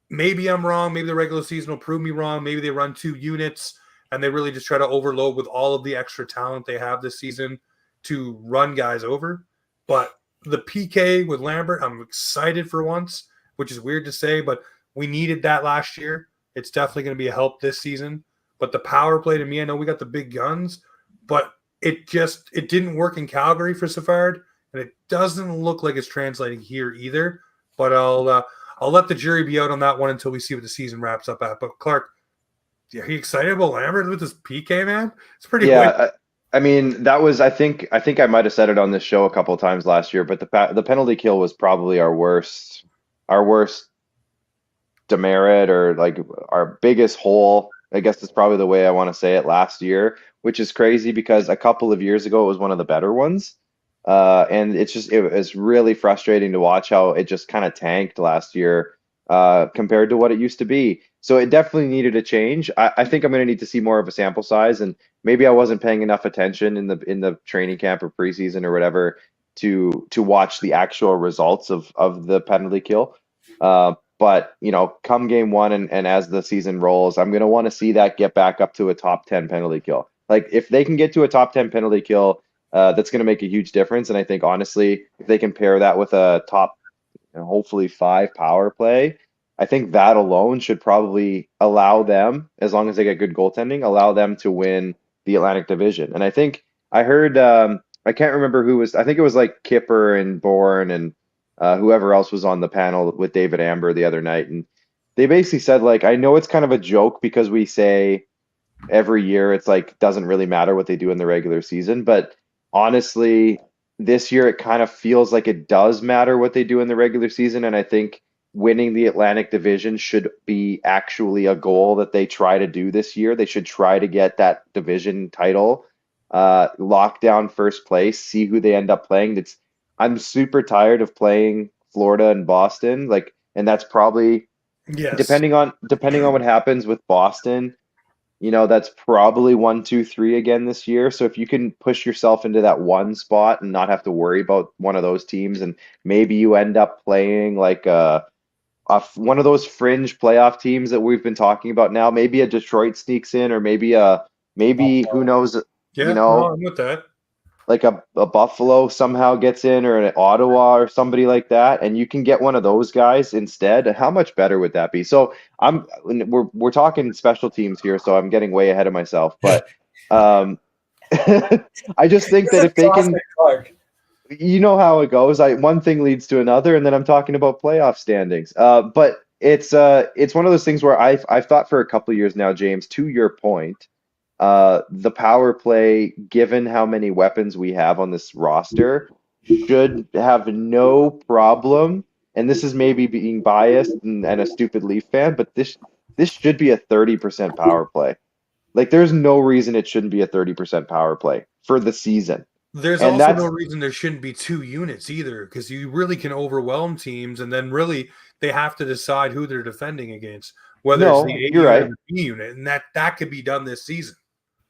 Maybe I'm wrong. Maybe the regular season will prove me wrong. Maybe they run 2 units and they really just try to overload with all of the extra talent they have this season to run guys over. But the PK with Lambert, I'm excited for once, which is weird to say, but we needed that last year. It's definitely going to be a help this season. But the power play, to me, I know we got the big guns, but it didn't work in Calgary for Savard, and it doesn't look like it's translating here either. But I'll let the jury be out on that one until we see what the season wraps up at. But Clark, are you excited about Lambert with this PK, man? It's pretty good. I mean, that was I think I might have said it on this show a couple of times last year, but the penalty kill was probably our worst demerit, or like our biggest hole. I guess that's probably the way I want to say it last year, which is crazy because a couple of years ago it was one of the better ones. And it's really frustrating to watch how it just kind of tanked last year compared to what it used to be. So it definitely needed a change. I think I'm going to need to see more of a sample size, and maybe I wasn't paying enough attention in the training camp or preseason or whatever to watch the actual results of the penalty kill. But come game 1 and as the season rolls, I'm going to want to see that get back up to a top 10 penalty kill. Like if they can get to a top 10 penalty kill, that's going to make a huge difference. And I think, honestly, if they can pair that with a top, hopefully 5 power play, I think that alone should probably allow them, as long as they get good goaltending, allow them to win the Atlantic Division. And I think I heard, I can't remember who was, I think it was like Kipper and Bourne and whoever else was on the panel with David Amber the other night. And they basically said, like, I know it's kind of a joke because we say every year it's like doesn't really matter what they do in the regular season. But honestly, this year it kind of feels like it does matter what they do in the regular season. And I think winning the Atlantic Division should be actually a goal that they try to do this year. They should try to get that division title, lock down first place, see who they end up playing. I'm super tired of playing Florida and Boston. Like, and that's probably Yes. depending on what happens with Boston, that's probably 1, 2, 3 again this year. So if you can push yourself into that one spot and not have to worry about one of those teams, and maybe you end up playing like one of those fringe playoff teams that we've been talking about now, maybe a Detroit sneaks in, or maybe who knows, Yeah, no, I'm with that. like a Buffalo somehow gets in, or an Ottawa or somebody like that, and you can get one of those guys instead. How much better would that be? So we're talking special teams here, so I'm getting way ahead of myself. But I just think that if they can, you know how it goes. One thing leads to another, and then I'm talking about playoff standings. But it's one of those things where I've thought for a couple of years now, James, to your point. The power play, given how many weapons we have on this roster, should have no problem. And this is maybe being biased and a stupid Leaf fan, but this should be a 30% power play. Like, there's no reason it shouldn't be a 30% power play for the season. There's And also no reason there shouldn't be 2 units either, because you really can overwhelm teams, and then really they have to decide who they're defending against, whether it's the A you're unit right. or the B unit, and that could be done this season.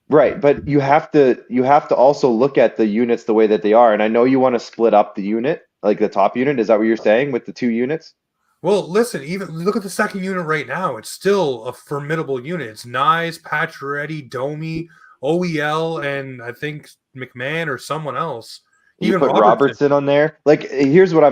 Right, but you have to also look at the units the way that they are. And I know you want to split up the unit, like the top unit. Is that what you're saying with the 2 units? Well, listen, even look at the second unit right now. It's still a formidable unit. It's Nyes, Pacioretty, Domi, OEL, and I think McMahon or someone else. You put Robertson on there. Like, here's what I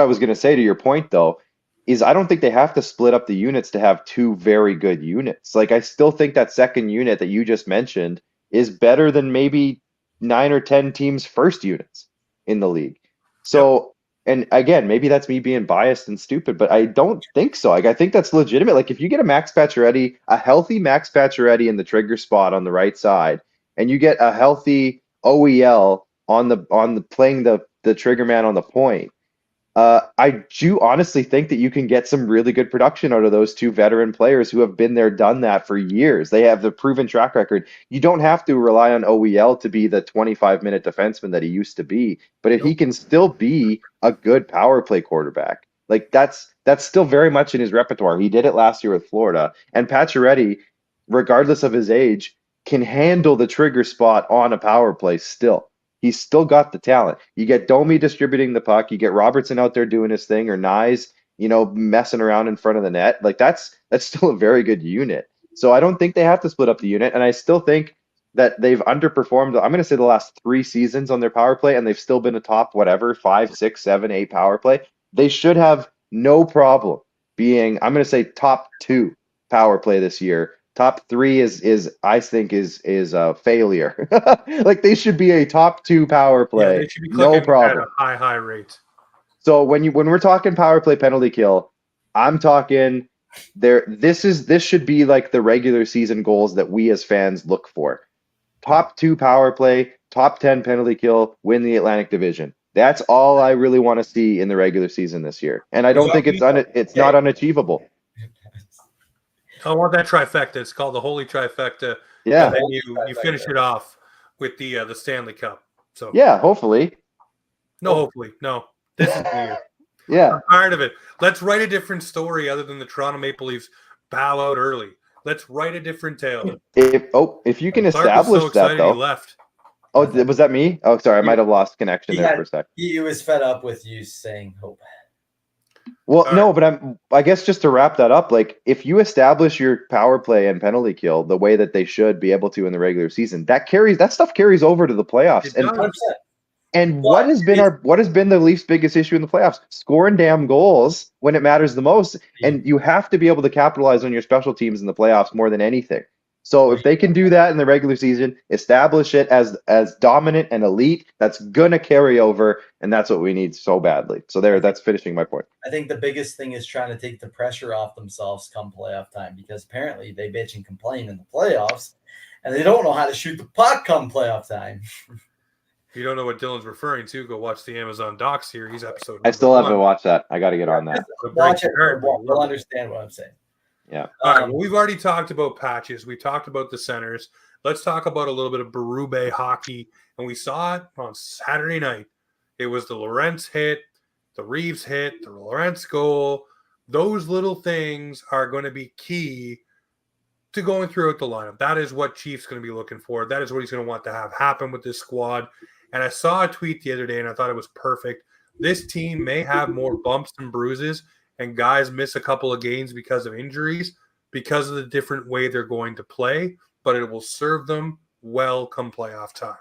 was gonna say to your point though, is I don't think they have to split up the units to have 2 very good units. Like, I still think that second unit that you just mentioned is better than maybe 9 or 10 teams' first units in the league. So, and again, maybe that's me being biased and stupid, but I don't think so. Like, I think that's legitimate. Like, if you get a healthy Max Pacioretty in the trigger spot on the right side, and you get a healthy OEL on the playing the trigger man on the point, I do honestly think that you can get some really good production out of those 2 veteran players who have been there, done that for years. They have the proven track record. You don't have to rely on OEL to be the 25-minute defenseman that he used to be, but if he can still be a good power play quarterback, like that's still very much in his repertoire. He did it last year with Florida, and Pacioretty, regardless of his age, can handle the trigger spot on a power play still. He's still got the talent. You get Domi distributing the puck. You get Robertson out there doing his thing, or Nyes, messing around in front of the net. Like, that's still a very good unit. So I don't think they have to split up the unit. And I still think that they've underperformed, I'm going to say, the last 3 seasons on their power play, and they've still been a top, 5, 6, 7, 8 power play. They should have no problem being, I'm going to say, top 2 power play this year. Top 3 is I think is a failure. Like, they should be a top 2 power play. They should be no problem. At a high rate. So when we're talking power play penalty kill, I'm talking there. This should be like the regular season goals that we as fans look for. Top 2 power play, top 10 penalty kill, win the Atlantic Division. That's all I really want to see in the regular season this year. And I don't think it's not unachievable. I want that trifecta. It's called the Holy Trifecta. Yeah. And then you finish it off with the Stanley Cup. So yeah, hopefully. No. This is the year. Yeah. I'm tired of it. Let's write a different story other than the Toronto Maple Leafs bow out early. Let's write a different tale. If you can establish that though. He left. Oh, was that me? Oh, sorry, I might have lost connection there for a sec. He was fed up with you saying hope. Well, no, but I guess just to wrap that up, like, if you establish your power play and penalty kill the way that they should be able to in the regular season, that stuff carries over to the playoffs. And what has been the Leafs' biggest issue in the playoffs? Scoring damn goals when it matters the most. And you have to be able to capitalize on your special teams in the playoffs more than anything. So if they can do that in the regular season, establish it as dominant and elite, that's gonna carry over, and that's what we need so badly. So that's finishing my point. I think the biggest thing is trying to take the pressure off themselves come playoff time, because apparently they bitch and complain in the playoffs, and they don't know how to shoot the puck come playoff time. If you don't know what Dylan's referring to, go watch the Amazon Doc series episode. I still number haven't one. watched that. I got to get on that. Watch it. You'll understand what I'm saying. Yeah. All right, well, we've already talked about patches. We talked about the centers. Let's talk about a little bit of Berube hockey. And we saw it on Saturday night. It was the Lorentz hit, the Reeves hit, the Lorentz goal. Those little things are going to be key to going throughout the lineup. That is what Chief's going to be looking for. That is what he's going to want to have happen with this squad. And I saw a tweet the other day, and I thought it was perfect. This team may have more bumps and bruises, and guys miss a couple of games because of injuries, because of the different way they're going to play, but it will serve them well come playoff time.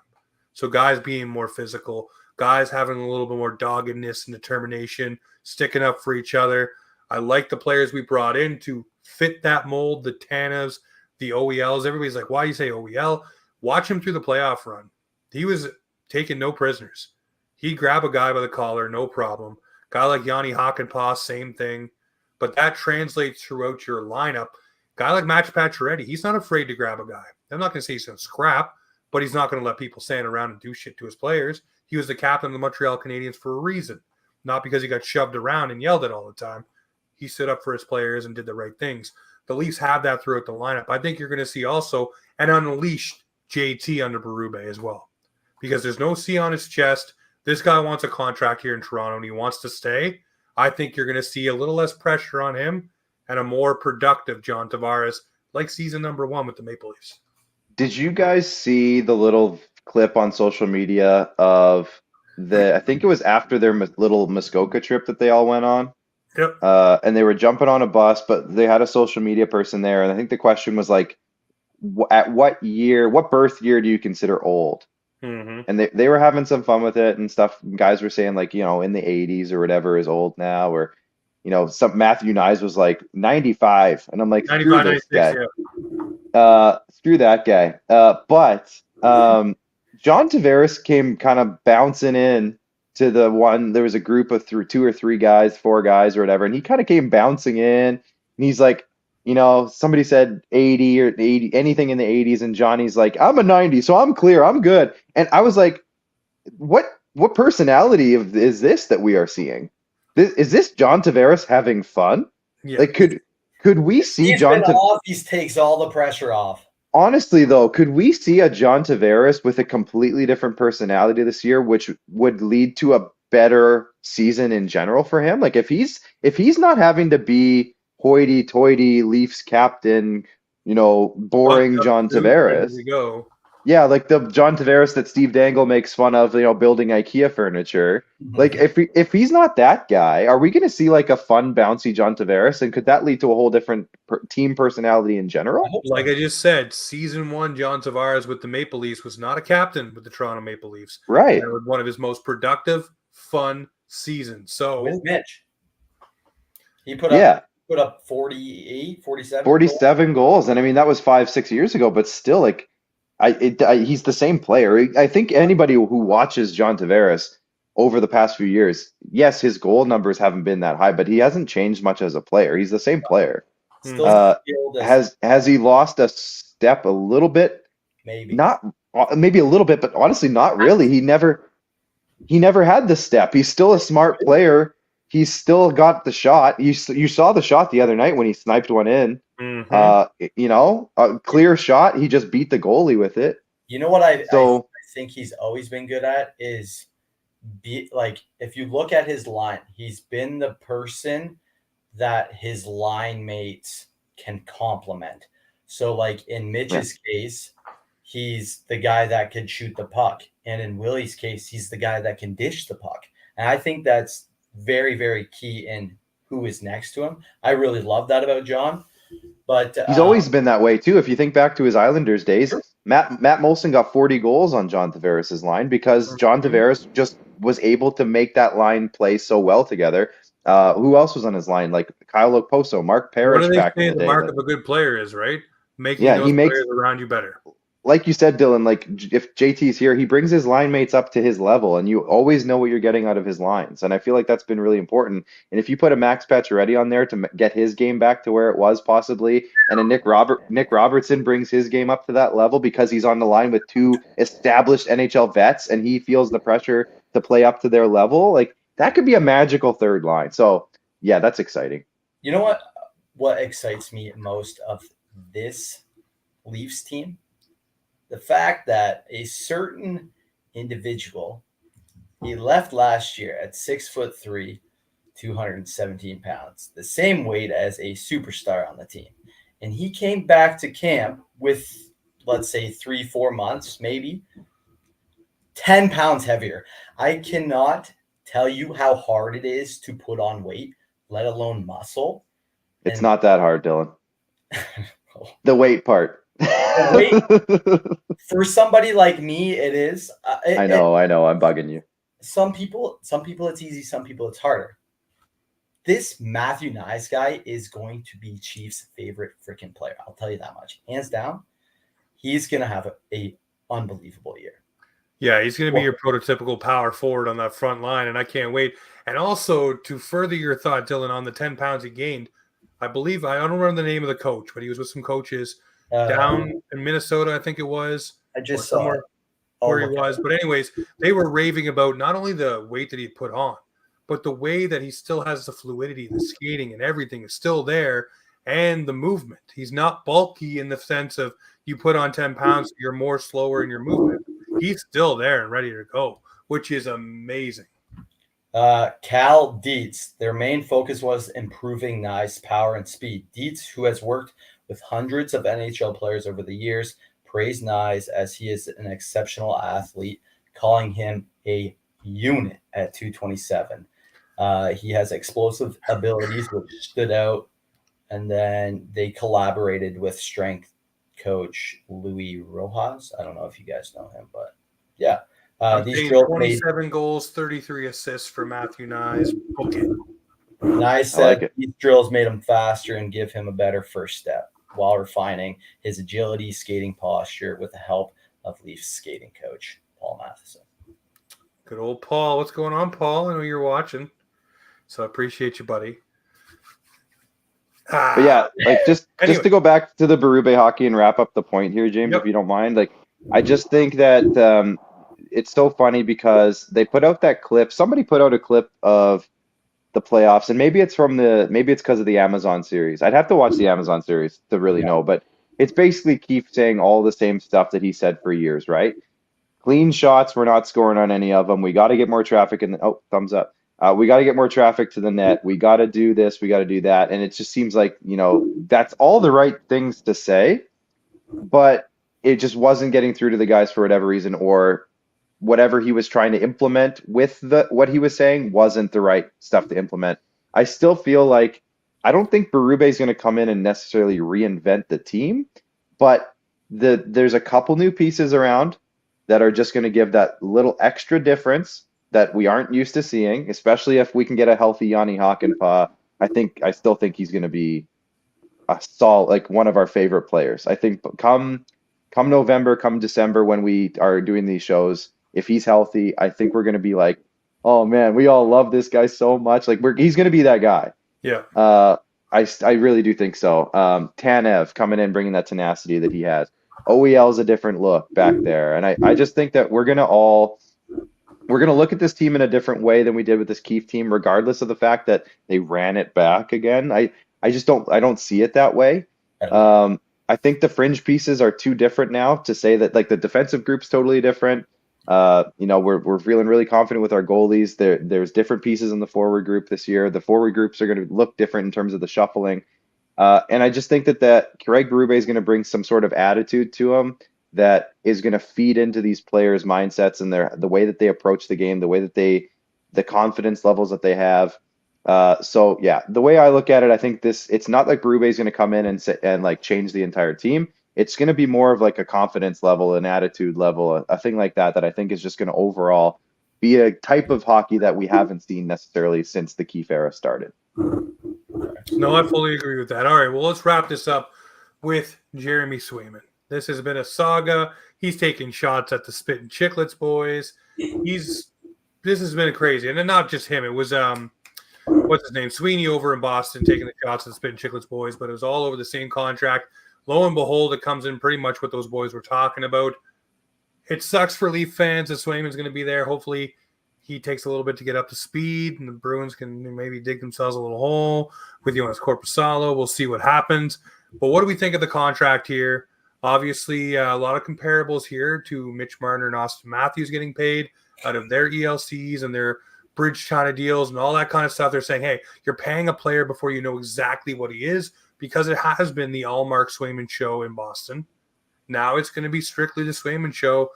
So guys being more physical, guys having a little bit more doggedness and determination, sticking up for each other. I like the players we brought in to fit that mold, the Tanevs, the OELs. Everybody's like, why do you say OEL? Watch him through the playoff run. He was taking no prisoners. He'd grab a guy by the collar, no problem. Guy like Yanni Hakanpää, same thing. But that translates throughout your lineup. Guy like Match Pacioretty, he's not afraid to grab a guy. I'm not going to say he's going to scrap, but he's not going to let people stand around and do shit to his players. He was the captain of the Montreal Canadiens for a reason, not because he got shoved around and yelled at all the time. He stood up for his players and did the right things. The Leafs have that throughout the lineup. I think you're going to see also an unleashed JT under Berube as well, because there's no C on his chest. This guy wants a contract here in Toronto, and he wants to stay. I think you're going to see a little less pressure on him and a more productive John Tavares, like season number 1 with the Maple Leafs. Did you guys see the little clip on social media of I think it was after their little Muskoka trip that they all went on? Yep. And they were jumping on a bus, but they had a social media person there. And I think the question was like, at what birth year do you consider old? Mm-hmm. And they were having some fun with it and stuff. Guys were saying like, in the 80s or whatever is old now, or, some Matthew Nyes was like 95. And I'm like, 95, screw this 96, guy. yeah. Screw that guy. But John Tavares came kind of bouncing in to the one. There was a group of 2 or 3 guys, 4 guys or whatever. And he kind of came bouncing in and he's like, somebody said 80 or 80, anything in the 80s. And Johnny's like, I'm a 90, so I'm clear. I'm good. And I was like, what personality is this that we are seeing? Is this John Tavares having fun? Yeah. Like, could we see John Tavares? He takes all the pressure off. Honestly, though, could we see a John Tavares with a completely different personality this year, which would lead to a better season in general for him? Like, if he's not having to be hoity-toity Leafs captain, boring John Tavares. There we go. Yeah, like the John Tavares that Steve Dangle makes fun of, building IKEA furniture. Like, if he's not that guy, are we going to see like a fun, bouncy John Tavares? And could that lead to a whole different team personality in general? Like I just said, season 1, John Tavares with the Maple Leafs was not a captain with the Toronto Maple Leafs. Right. And it was one of his most productive, fun seasons. So with Mitch, he put up 48, 47. 47 goals. And I mean, that was 5-6 years ago, but still, like, he's the same player. I think anybody who watches John Tavares over the past few years, yes, his goal numbers haven't been that high, but he hasn't changed much as a player. He's the same player. Has he lost a step a little bit? Maybe. Maybe a little bit, but honestly, not really. He never had the step. He's still a smart player. He's still got the shot. You saw the shot the other night when he sniped one in. Mm-hmm. A clear shot. He just beat the goalie with it. You know what I think he's always been good at is if you look at his line, he's been the person that his line mates can complement. So like in Mitch's case, he's the guy that could shoot the puck. And in Willie's case, he's the guy that can dish the puck. And I think that's very, very key in who is next to him. I really love that about John. But he's always been that way too. If you think back to his Islanders days, Matt Molson got 40 goals on John Tavares' line because John Tavares just was able to make that line play so well together. Who else was on his line? Like Kyle Okposo, Mark Parrish back in the day. The mark of a good player is, right? making Yeah, those he makes, players around you better. like you said, Dylan, like if JT's here, he brings his line mates up to his level, and you always know what you're getting out of his lines. And I feel like that's been really important. And if you put a Max Pacioretty on there to get his game back to where it was possibly, and a Nick Robertson brings his game up to that level because he's on the line with two established NHL vets, and he feels the pressure to play up to their level, like that could be a magical third line. So yeah, that's exciting. You know what? What excites me most of this Leafs team? The fact that a certain individual, he left last year at 6'3", 217 pounds, the same weight as a superstar on the team. And he came back to camp with, let's say, 3-4 months, maybe 10 pounds heavier. I cannot tell you how hard it is to put on weight, let alone muscle. It's not that hard, Dylan. The weight part. For somebody like me, it is. I know. I'm bugging you. Some people it's easy. Some people it's harder. This Matthew Nyes guy is going to be Chiefs' favorite freaking player. I'll tell you that much. Hands down, he's going to have a unbelievable year. Yeah, he's going to be your prototypical power forward on that front line, and I can't wait. And also, to further your thought, Dylan, on the 10 pounds he gained, I believe, I don't remember the name of the coach, but he was with some coaches down in Minnesota, I think it was. I just saw where he was. But anyways, they were raving about not only the weight that he put on, but the way that he still has the fluidity, the skating and everything is still there, and the movement. He's not bulky in the sense of you put on 10 pounds, you're more slower in your movement. He's still there and ready to go, which is amazing. Cal Dietz, their main focus was improving Nyes' power and speed. Dietz, who has worked with hundreds of NHL players over the years, praised Nyes as he is an exceptional athlete, calling him a unit at 227. He has explosive abilities, which stood out. And then they collaborated with strength coach Louis Rojas. I don't know if you guys know him, but yeah. These drills 27 goals, 33 assists for Matthew Nyes. Okay. Nyes said these drills made him faster and give him a better first step while refining his agility, skating posture with the help of Leafs skating coach Paul Matheson. Good old Paul. What's going on, Paul? I know you're watching, so I appreciate you, buddy. But yeah, like just to go back to the Berube hockey and wrap up the point here, James, if you don't mind. Like, I just think that it's so funny because they put out that clip. Somebody put out a clip of the playoffs, and maybe it's because of the Amazon series. I'd have to watch the Amazon series to really know, but it's basically Keith saying all the same stuff that he said for years, right? Clean shots, we're not scoring on any of them. We got to get more traffic in the thumbs up. We got to get more traffic to the net. We got to do this. We got to do that. And it just seems like, that's all the right things to say, but it just wasn't getting through to the guys for whatever reason, or whatever he was trying to implement with what he was saying wasn't the right stuff to implement. I still feel like I don't think Berube is going to come in and necessarily reinvent the team, but there's a couple new pieces around that are just going to give that little extra difference that we aren't used to seeing, especially if we can get a healthy Yanni Hakanpää. I still think he's going to be a solid, like one of our favorite players. I think come November, come December, when we are doing these shows, if he's healthy, I think we're going to be like, oh man, we all love this guy so much. Like he's going to be that guy. Yeah. I really do think so. Tanev coming in, bringing that tenacity that he has. OEL is a different look back there. And I just think that we're going to look at this team in a different way than we did with this Keith team, regardless of the fact that they ran it back again. I don't see it that way. I think the fringe pieces are too different now to say that, like, the defensive group's totally different. We're feeling really confident with our goalies. There's different pieces in the forward group this year. The forward groups are going to look different in terms of the shuffling. And I just think that Craig Berube is going to bring some sort of attitude to him that is going to feed into these players' mindsets and the way that they approach the game, the way that the confidence levels that they have. So yeah, the way I look at it, I think it's not like Berube is going to come in and like change the entire team. It's going to be more of like a confidence level, an attitude level, a thing like that I think is just going to overall be a type of hockey that we haven't seen necessarily since the Keefe era started. No, I fully agree with that. All right, well, let's wrap this up with Jeremy Swayman. This has been a saga. He's taking shots at the Spit and Chicklets boys. This has been crazy, and not just him. It was what's his name, Sweeney over in Boston taking the shots at the Spit and Chicklets boys, but it was all over the same contract. Lo and behold, it comes in pretty much what those boys were talking about. It sucks for Leaf fans that Swayman's going to be there. Hopefully, he takes a little bit to get up to speed, and the Bruins can maybe dig themselves a little hole with Jonas Corposalo. We'll see what happens. But what do we think of the contract here? Obviously, a lot of comparables here to Mitch Marner and Austin Matthews getting paid out of their ELCs and their bridge China deals and all that kind of stuff. They're saying, hey, you're paying a player before you know exactly what he is, because it has been the all-Mark Swayman show in Boston. Now it's going to be strictly the Swayman show,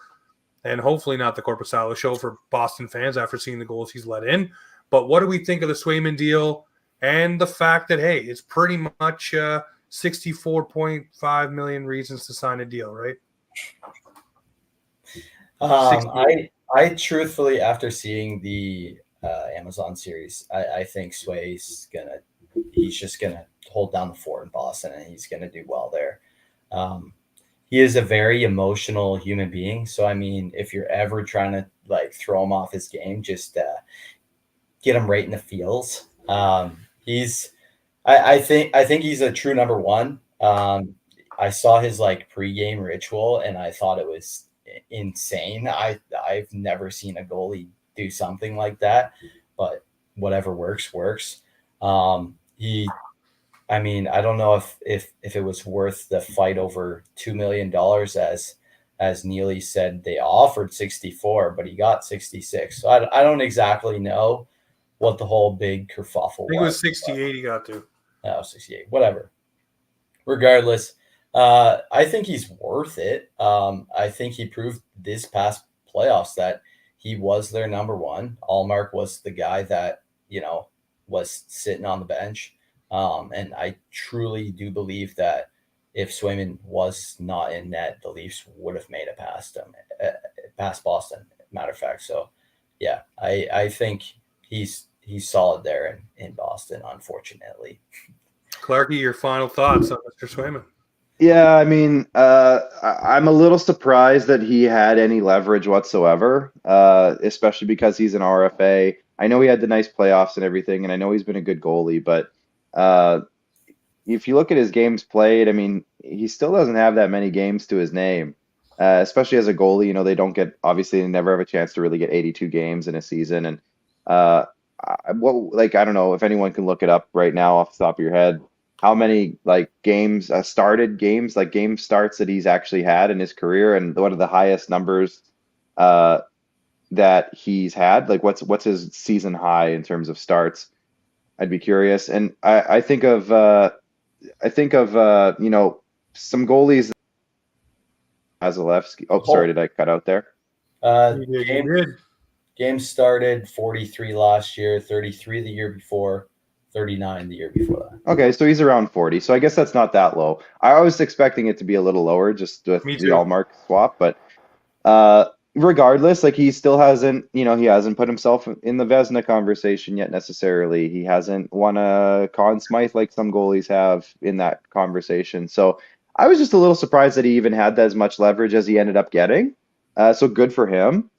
and hopefully not the Corposalo show for Boston fans after seeing the goals he's let in. But what do we think of the Swayman deal and the fact that, hey, it's pretty much 64.5 million reasons to sign a deal, right? I truthfully, after seeing the Amazon series, I think Sway's he's just gonna hold down the fort in Boston, and he's gonna do well there. He is a very emotional human being, so I mean, if you're ever trying to like throw him off his game, just get him right in the feels. I think he's a true number one. I saw his like pregame ritual, and I thought it was insane. I've never seen a goalie do something like that, but whatever works. I mean, I don't know if it was worth the fight over $2 million, as Neely said. They offered 64, but he got 66. So I don't exactly know what the whole big kerfuffle was. I think it was 68 he got to. Oh, 68, whatever. Regardless, I think he's worth it. I think he proved this past playoffs that he was their number one. Allmark was the guy that, was sitting on the bench. And I truly do believe that if Swayman was not in net, the Leafs would have made it past Boston, matter of fact. So, yeah, I think he's solid there in Boston, unfortunately. Clarky, your final thoughts on Mr. Swayman? Yeah, I mean, I'm a little surprised that he had any leverage whatsoever, especially because he's an RFA. I know he had the nice playoffs and everything, and I know he's been a good goalie, but if you look at his games played, I mean, he still doesn't have that many games to his name, especially as a goalie. They never have a chance to really get 82 games in a season. And I don't know if anyone can look it up right now off the top of your head, how many games, started games, game starts that he's actually had in his career, and what are the highest numbers that he's had? What's his season high in terms of starts? I'd be curious. And I think of some goalies. Vasilevsky. Oh, sorry, did I cut out there? Game started 43 last year, 33 the year before, 39 the year before that. Okay, so he's around 40. So I guess that's not that low. I was expecting it to be a little lower just with the Allmark swap, but regardless, he still hasn't, he hasn't put himself in the Vezina conversation yet necessarily. He hasn't won a Conn Smythe like some goalies have in that conversation. So I was just a little surprised that he even had as much leverage as he ended up getting. So good for him.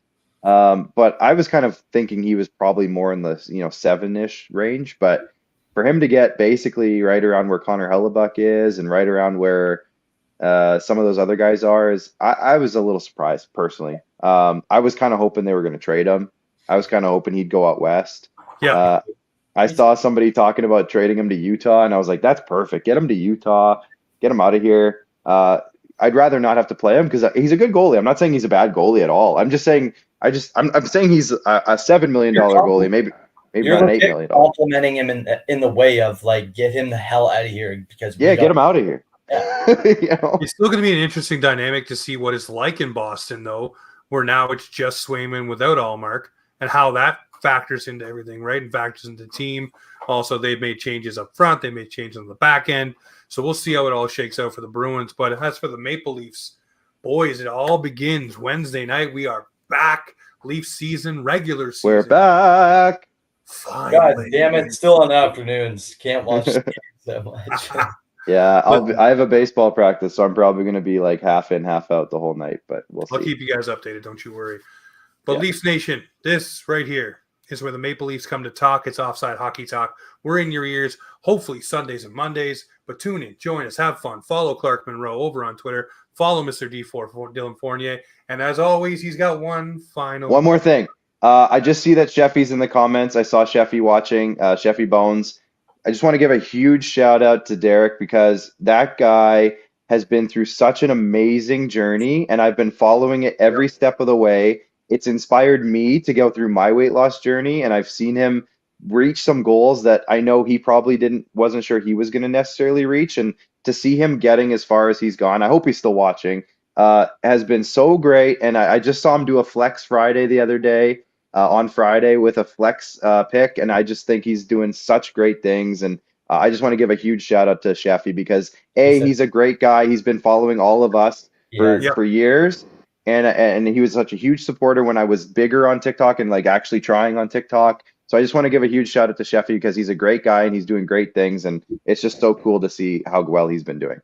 But I was kind of thinking he was probably more in the, 7-ish range. But for him to get basically right around where Connor Hellebuck is and right around where some of those other guys are, I was a little surprised personally. I was kind of hoping they were going to trade him. I was kind of hoping he'd go out west. Yeah. I saw somebody talking about trading him to Utah, and I was like, that's perfect. Get him to Utah. Get him out of here. I'd rather not have to play him because he's a good goalie. I'm not saying he's a bad goalie at all. I'm just saying I'm saying he's a $7 million goalie, maybe not an $8 million. Complimenting him in the way of get him the hell out of here because get him out of here. Yeah. It's still going to be an interesting dynamic to see what it's like in Boston, though, where now it's just Swayman without Allmark, and how that factors into everything, right? And factors into the team. Also, they've made changes up front. They made changes on the back end. So we'll see how it all shakes out for the Bruins. But as for the Maple Leafs, boys, it all begins Wednesday night. We are back. Leaf season, regular season. We're back. Finally. God damn it. Still on afternoons. Can't watch the game so much. Yeah, But I have a baseball practice, so I'm probably going to be like half in, half out the whole night, but we'll I'll see. keep you guys updated. Don't you worry. But Yeah. Leafs Nation, this right here is where the Maple Leafs come to talk. It's Offside Hockey Talk. We're in your ears, hopefully Sundays and Mondays. But tune in, join us, have fun. Follow Clark Monroe over on Twitter. Follow Mr. D4 for Dylan Fournier. And as always, he's got one final. One more thing. I just see that Sheffy's in the comments. I saw Sheffy watching, Sheffy Bones. I just want to give a huge shout out to Derek because that guy has been through such an amazing journey, and I've been following it every step of the way. It's inspired me to go through my weight loss journey, and I've seen him reach some goals that I know he probably wasn't sure he was going to necessarily reach. And to see him getting as far as he's gone, I hope he's still watching, has been so great. And I just saw him do a flex Friday the other day, on Friday with a flex pick, and I just think he's doing such great things. And I just want to give a huge shout out to Sheffy because he's a great guy. He's been following all of us for years, and he was such a huge supporter when I was bigger on TikTok and like actually trying on TikTok. So I just want to give a huge shout out to Sheffy because he's a great guy and he's doing great things, and it's just so cool to see how well he's been doing.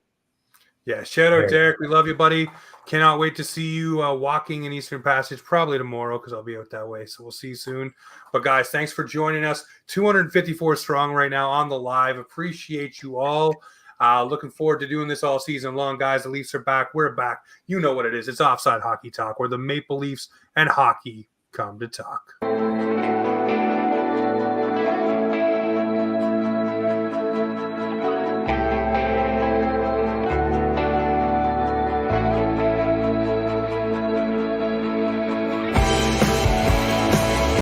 Yeah, shout out Derek. We love you, buddy. Cannot wait to see you walking in Eastern Passage, probably tomorrow because I'll be out that way. So we'll see you soon. But guys, thanks for joining us. 254 strong right now on the live. Appreciate you all. Looking forward to doing this all season long, guys. The Leafs are back. We're back. You know what it is. It's Offside Hockey Talk, where the Maple Leafs and hockey come to talk.